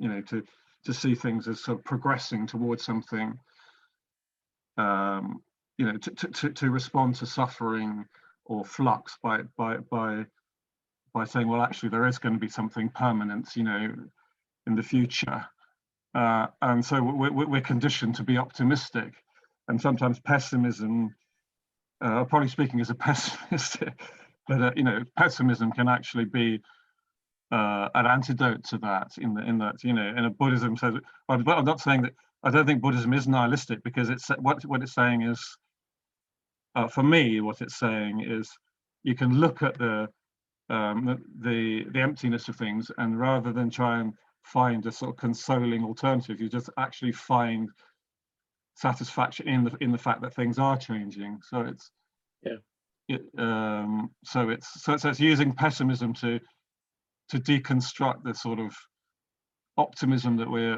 to see things as sort of progressing towards something, to respond to suffering or flux by saying, well, actually there is going to be something permanent, you know, in the future. And so we're conditioned to be optimistic, and sometimes pessimism, probably speaking as a pessimist, but you know, pessimism can actually be an antidote to that. In that, you know, in a Buddhism says, but I'm not saying that. I don't think Buddhism is nihilistic, because it's what it's saying is, for me, what it's saying is, you can look at the emptiness of things, and rather than try and find a sort of consoling alternative, you just actually find satisfaction in the fact that things are changing. So it's so it's using pessimism to deconstruct the sort of optimism that we're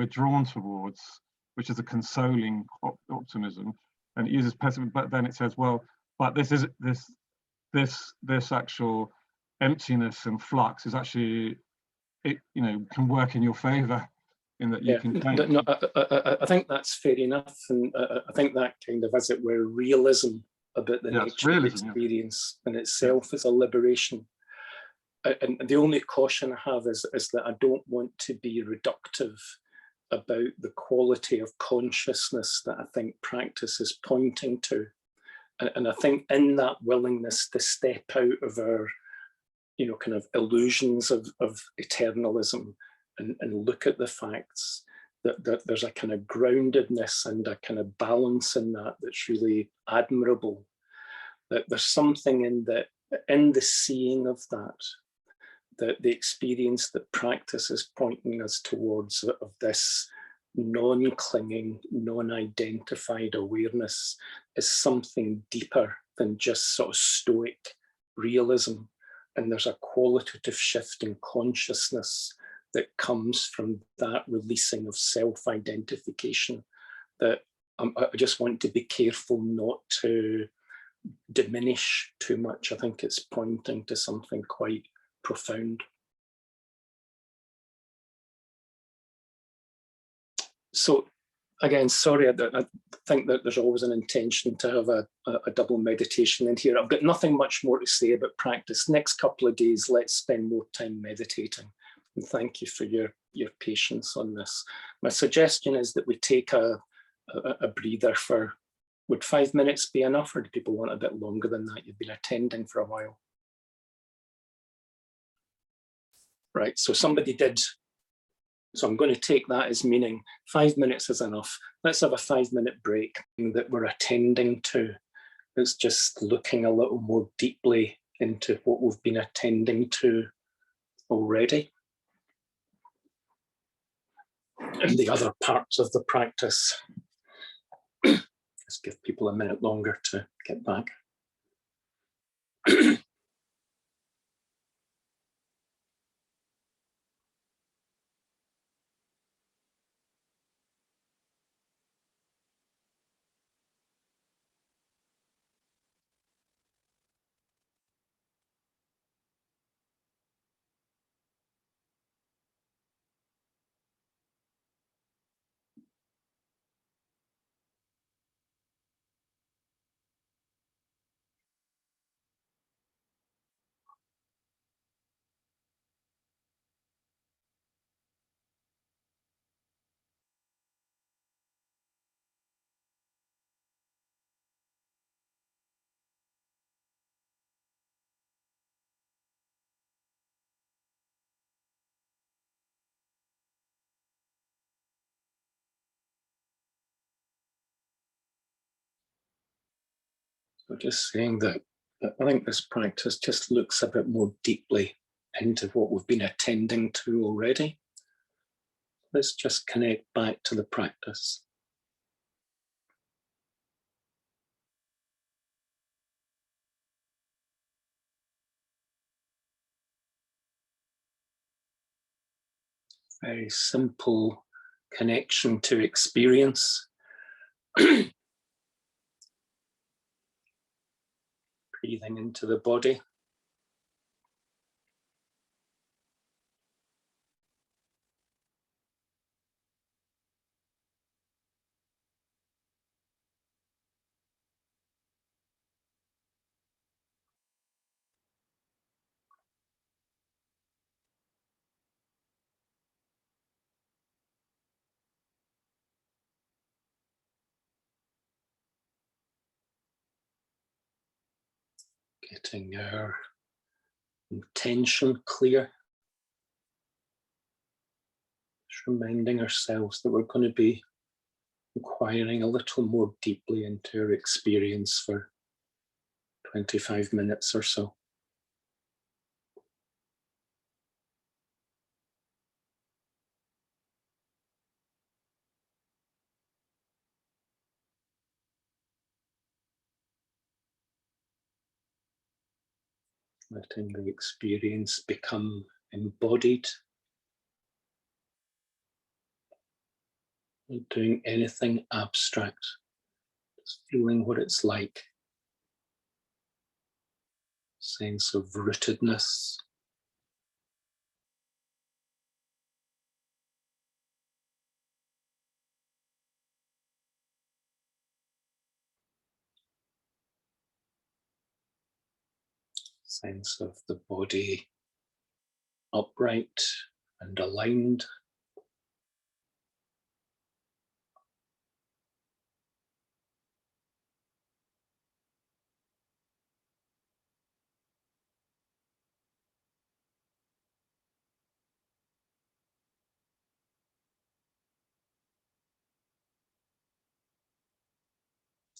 drawn towards, which is a consoling optimism, and it uses pessimism. But then it says, well, but this actual emptiness and flux is actually, it, you know, can work in your favor, in that you can change. No, I think that's fair enough, and I think that kind of, as it were, realism about the nature of experience in itself is a liberation. And the only caution I have is that I don't want to be reductive about the quality of consciousness that I think practice is pointing to. And I think in that willingness to step out of our, you know, kind of illusions of eternalism and look at the facts, that there's a kind of groundedness and a kind of balance in that that's really admirable. That there's something in the seeing of that the experience that practice is pointing us towards, of this non-clinging, non-identified awareness, is something deeper than just sort of stoic realism. And there's a qualitative shift in consciousness that comes from that releasing of self-identification, that I just want to be careful not to diminish too much. I think it's pointing to something quite profound. So again, sorry, I think that there's always an intention to have a double meditation in here. I've got nothing much more to say about practice. Next couple of days, let's spend more time meditating. And thank you for your patience on this. My suggestion is that we take a breather for, would 5 minutes be enough, or do people want a bit longer than that? You've been attending for a while. Right, so somebody did. So I'm going to take that as meaning 5 minutes is enough. Let's have a 5-minute break that we're attending to. It's just looking a little more deeply into what we've been attending to already, and the other parts of the practice. Let's give people a minute longer to get back. So just saying that I think this practice just looks a bit more deeply into what we've been attending to already. Let's just connect back to the practice. Very simple connection to experience. Breathing into the body. Getting our intention clear. Just reminding ourselves that we're going to be inquiring a little more deeply into our experience for 25 minutes or so. Letting the experience become embodied. Not doing anything abstract. Just feeling what it's like. Sense of rootedness. Sense of the body upright and aligned.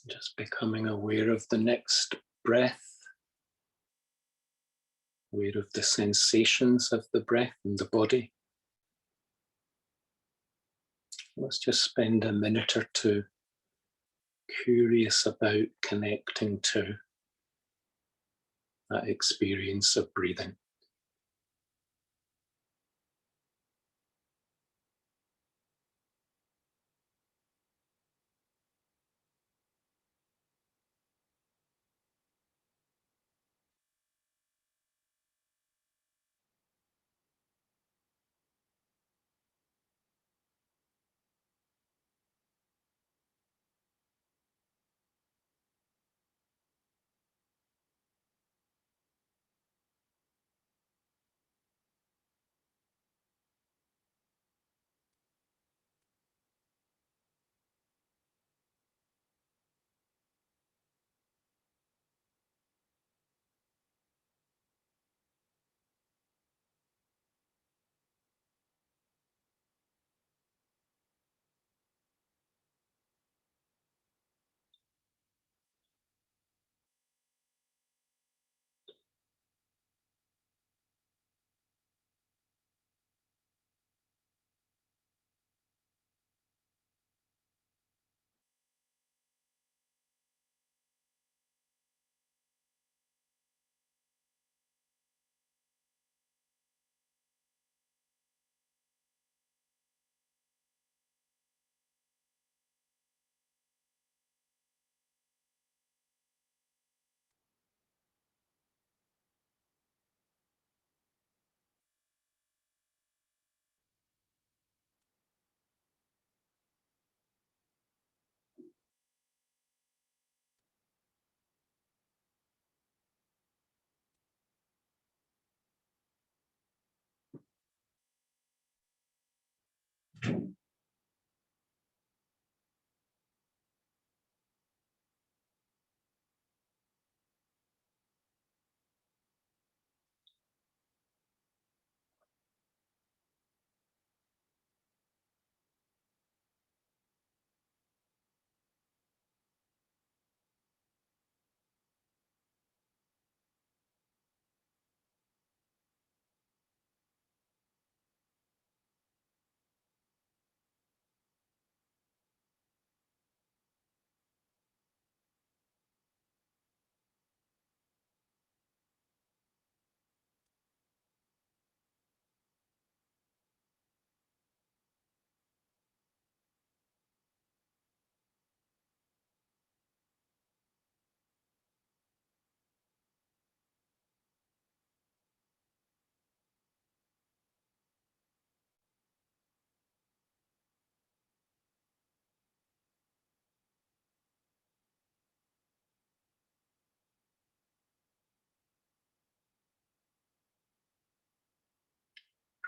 Just becoming aware of the next breath, aware of the sensations of the breath and the body. Let's just spend a minute or two curious about connecting to that experience of breathing.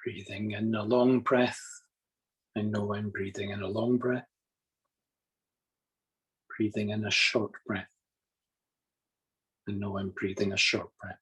Breathing in a long breath. I know I'm breathing in a long breath. Breathing in a short breath. And know I'm breathing a short breath.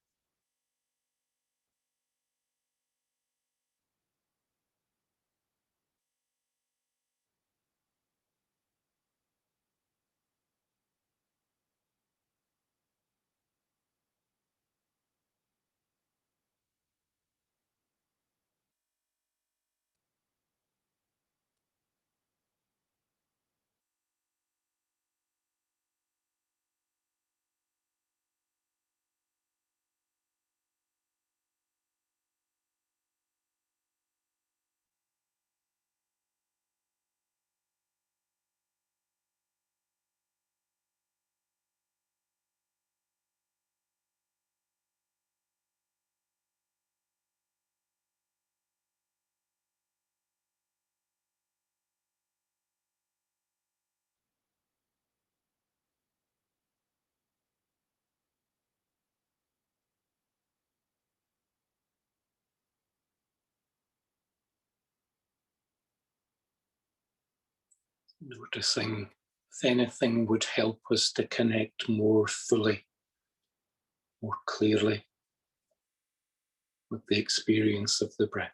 Noticing if anything would help us to connect more fully, more clearly with the experience of the breath.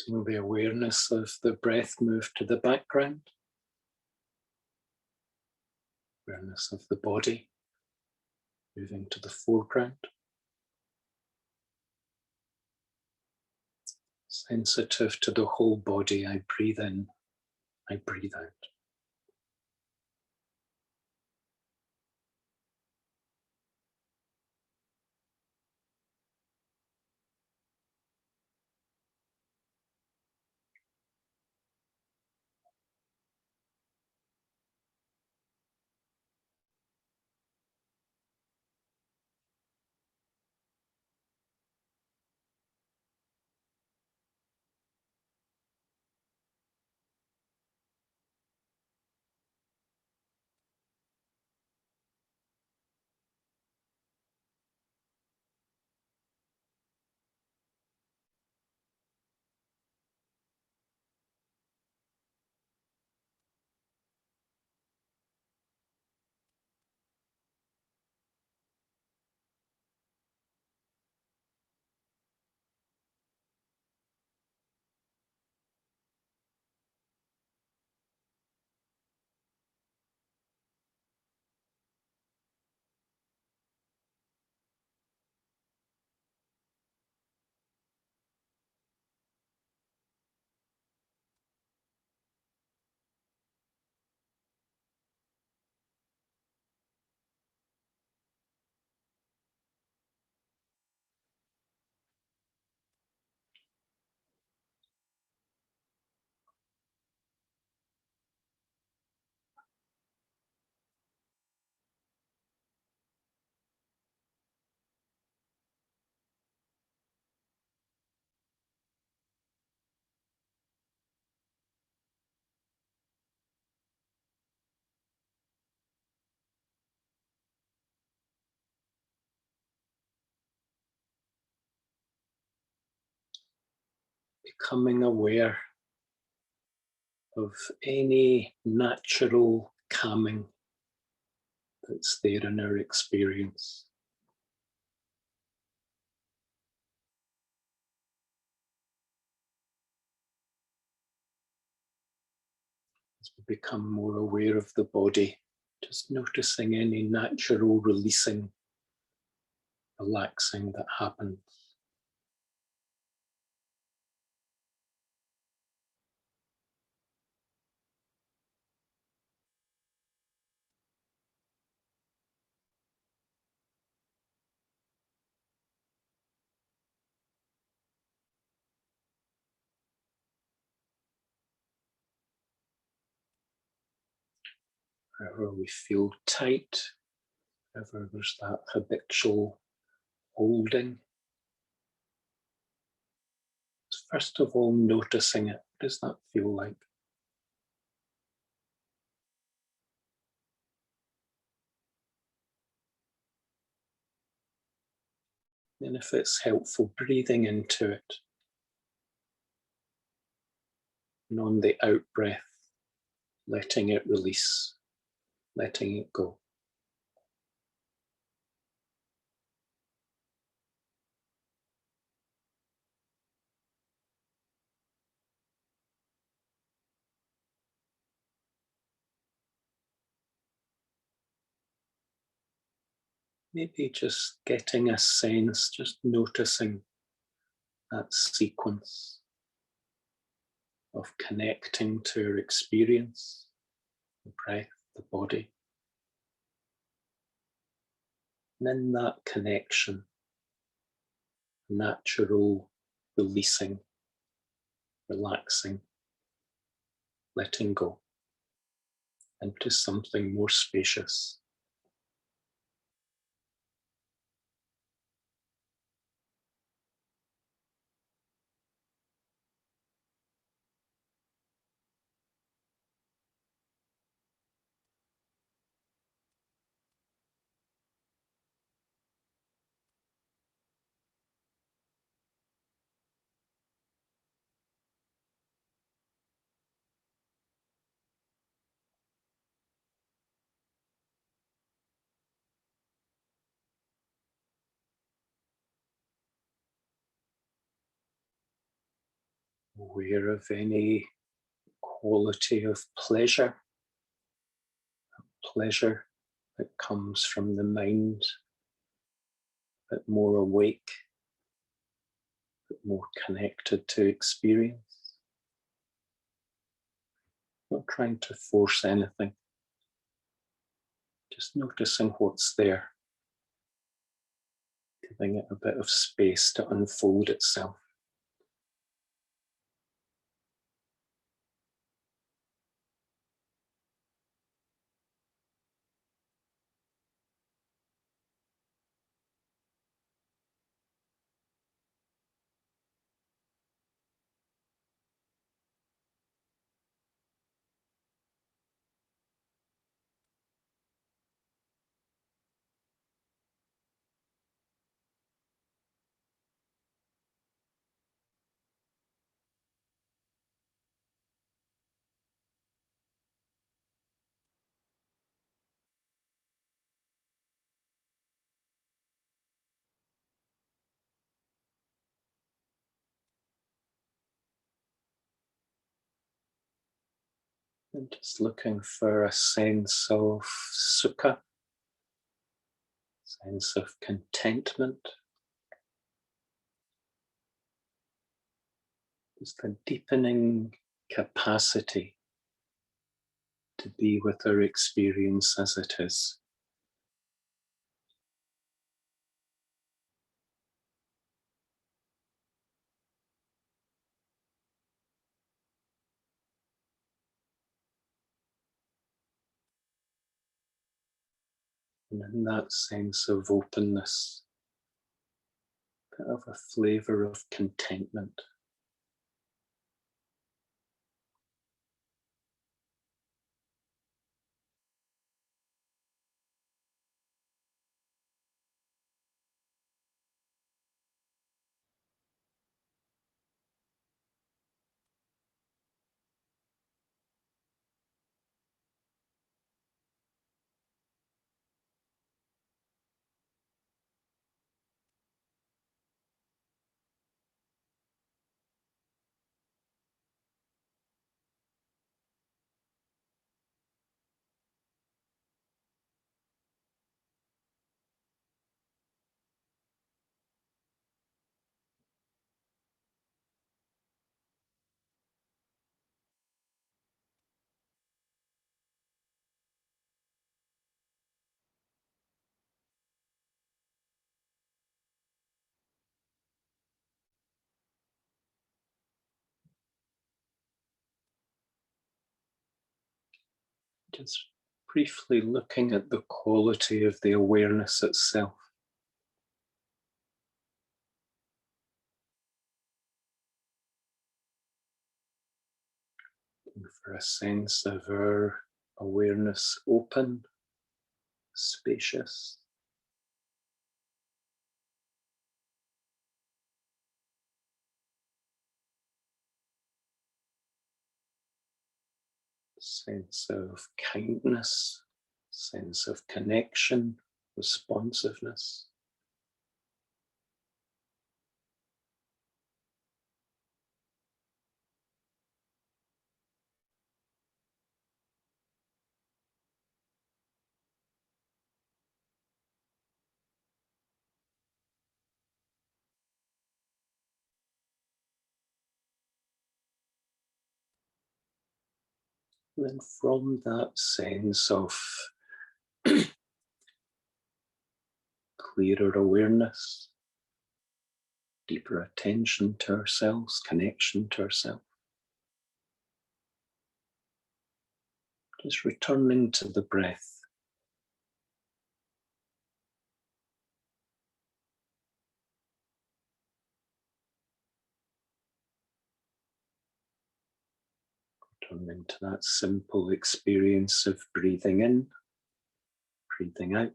Letting the awareness of the breath move to the background. Awareness of the body moving to the foreground. Sensitive to the whole body, I breathe in, I breathe out. Becoming aware of any natural calming that's there in our experience. As we become more aware of the body, just noticing any natural releasing, relaxing that happens. Wherever we feel tight, wherever there's that habitual holding, first of all noticing it. What does that feel like? And if it's helpful, breathing into it. And on the out breath, letting it release, letting it go. Maybe just getting a sense, just noticing that sequence of connecting to our experience, the breath, the body. And in that connection, natural releasing, relaxing, letting go into something more spacious. Aware of any quality of pleasure that comes from the mind, a bit more awake, a bit more connected to experience. Not trying to force anything, just noticing what's there, giving it a bit of space to unfold itself. And just looking for a sense of sukha, sense of contentment, just a deepening capacity to be with our experience as it is. And in that sense of openness, a bit of a flavour of contentment. Just briefly looking at the quality of the awareness itself. For a sense of our awareness open, spacious. Sense of kindness, sense of connection, responsiveness. Then from that sense of clearer awareness, deeper attention to ourselves, connection to ourselves, just returning to the breath. Returning to that simple experience of breathing in, breathing out.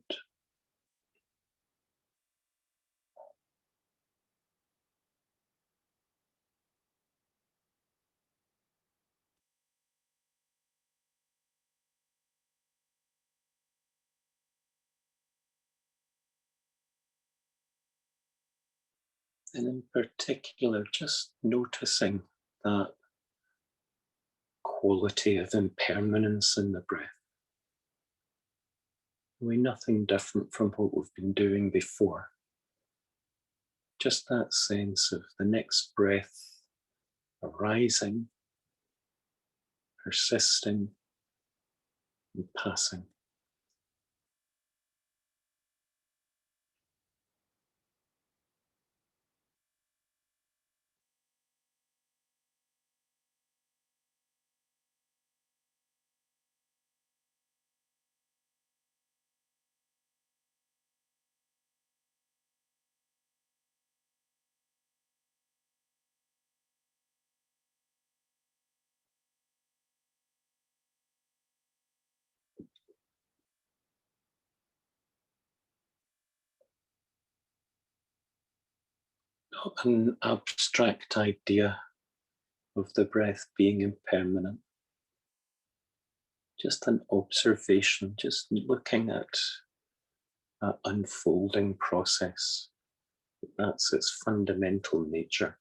And in particular, just noticing that quality of impermanence in the breath. Nothing different from what we've been doing before. Just that sense of the next breath arising, persisting, and passing. Not an abstract idea of the breath being impermanent. Just an observation, just looking at that unfolding process. That's its fundamental nature.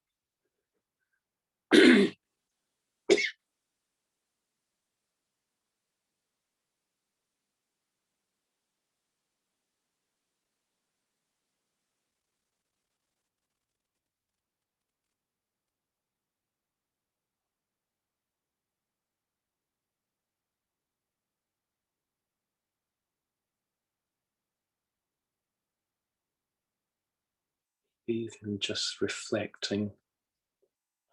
Even just reflecting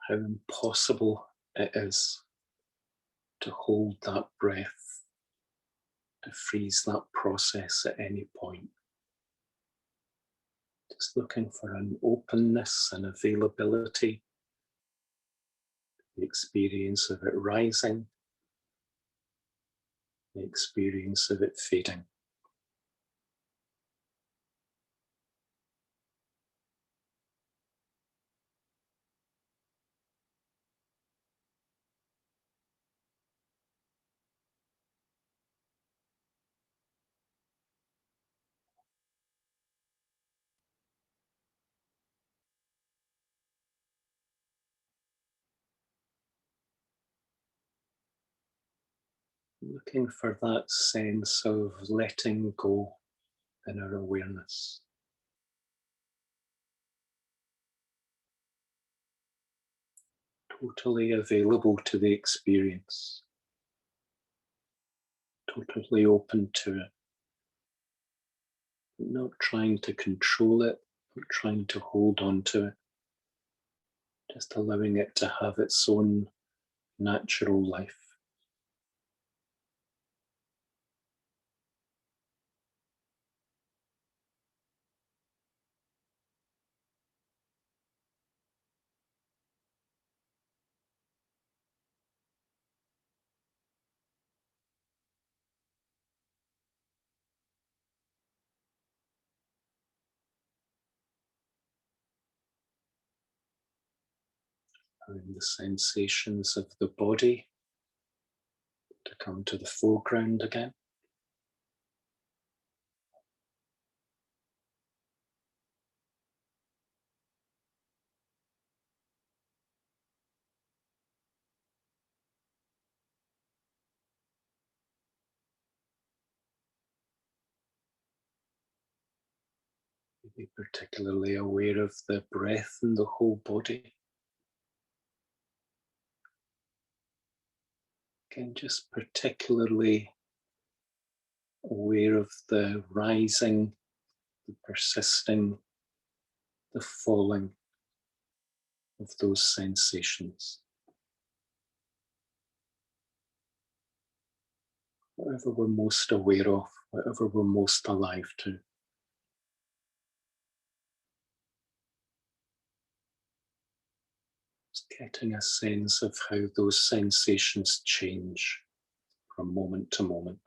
how impossible it is to hold that breath, to freeze that process at any point. Just looking for an openness and availability, the experience of it rising, the experience of it fading. Looking for that sense of letting go in our awareness. Totally available to the experience. Totally open to it. Not trying to control it, not trying to hold on to it. Just allowing it to have its own natural life. allowing the sensations of the body to come to the foreground again. Be particularly aware of the breath in the whole body. Again, just particularly aware of the rising, the persisting, the falling of those sensations. Whatever we're most aware of, whatever we're most alive to. Just getting a sense of how those sensations change from moment to moment.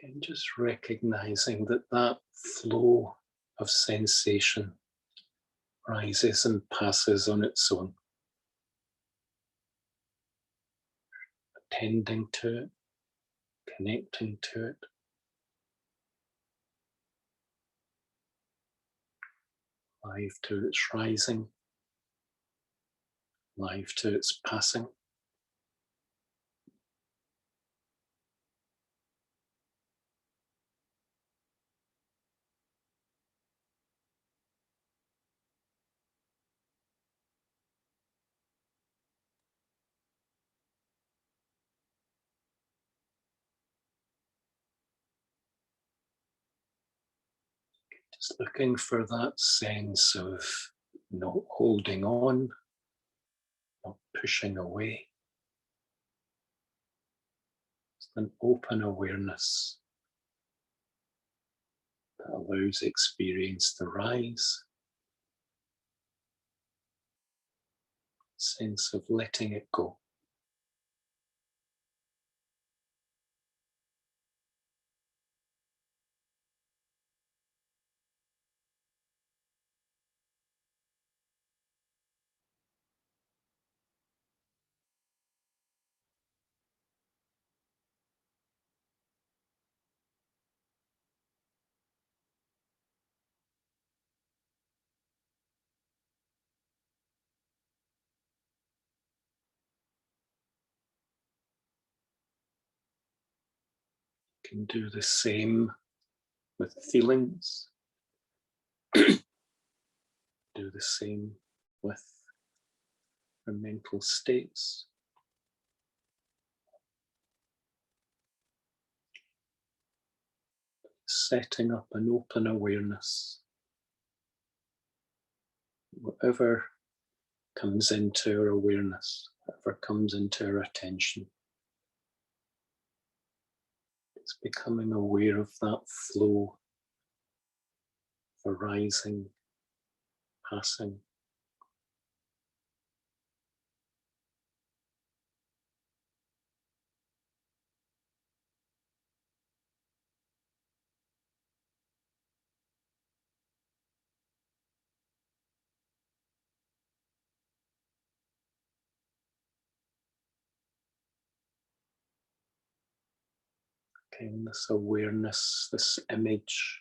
Again, just recognizing that that flow of sensation rises and passes on its own. Attending to it, connecting to it. Alive to its rising, alive to its passing. Just looking for that sense of not holding on, not pushing away. Just an open awareness that allows experience to rise. Sense of letting it go. Can do the same with feelings. Do the same with our mental states. Setting up an open awareness. Whatever comes into our awareness, whatever comes into our attention, it's becoming aware of that flow, arising, passing. Again, this awareness, this image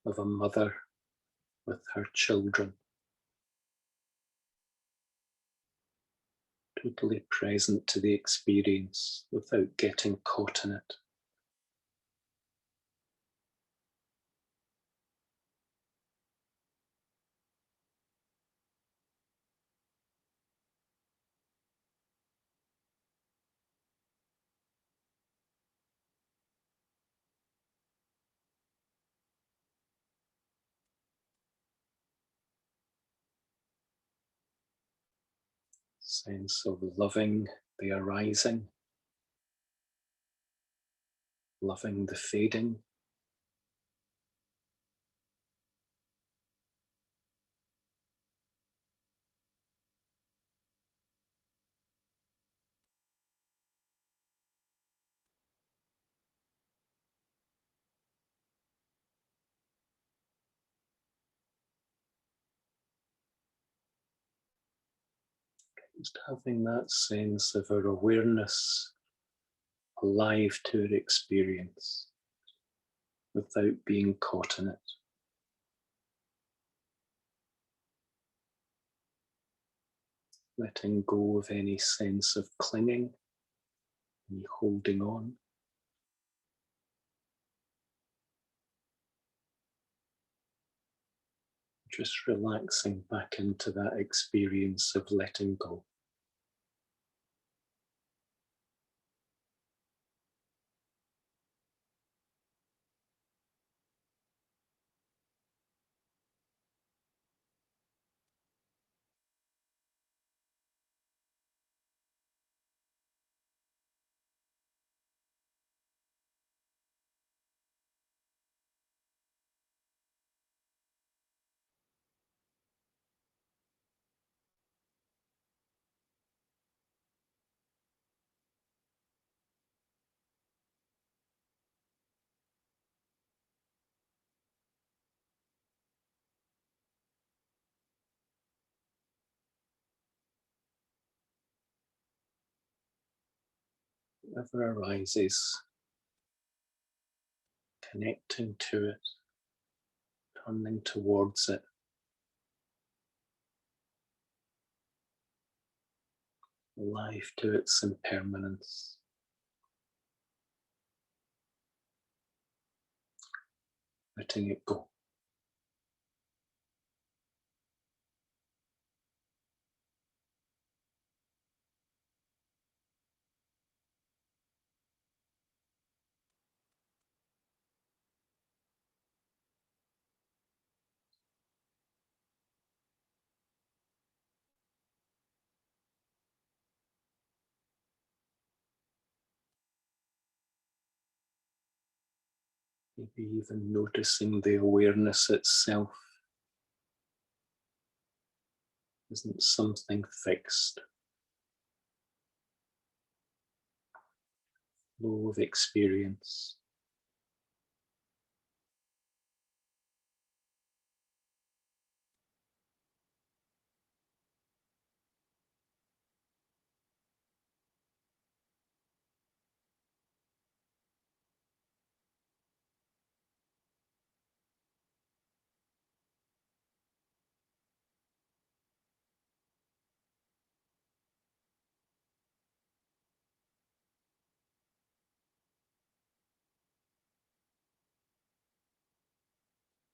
of a mother with her children, totally present to the experience without getting caught in it. sense of loving the arising, loving the fading. Just having that sense of our awareness alive to our experience without being caught in it. Letting go of any sense of clinging, any holding on. Just relaxing back into that experience of letting go. Whatever arises, connecting to it, turning towards it, alive to its impermanence. Letting it go. Maybe even noticing the awareness itself isn't something fixed. Flow of experience.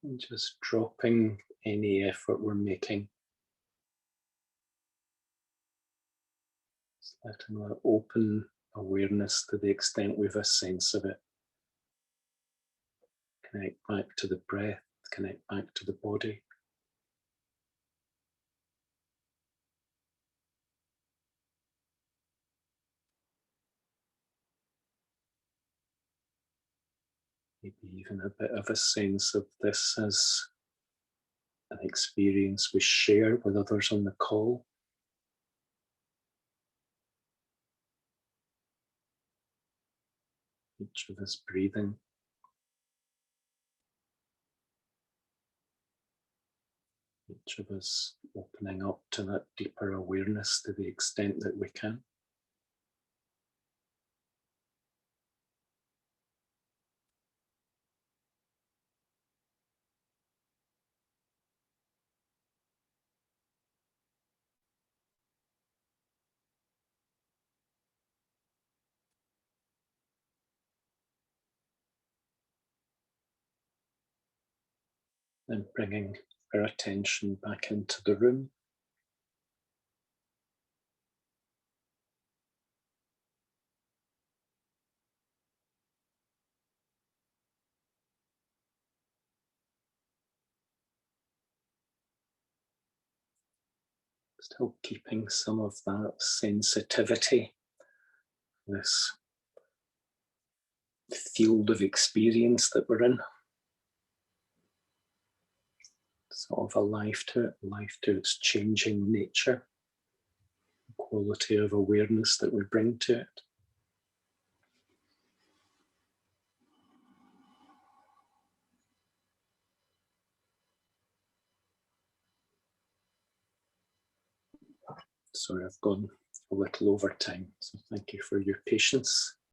And just dropping any effort we're making. Just letting our open awareness to the extent we've a sense of it. Connect back to the breath, connect back to the body. Maybe even a bit of a sense of this as an experience we share with others on the call. Each of us breathing. Each of us opening up to that deeper awareness to the extent that we can. And bringing our attention back into the room. Still keeping some of that sensitivity, this field of experience that we're in. Sort of alive to its changing nature, quality of awareness that we bring to it. Sorry, I've gone a little over time, so thank you for your patience.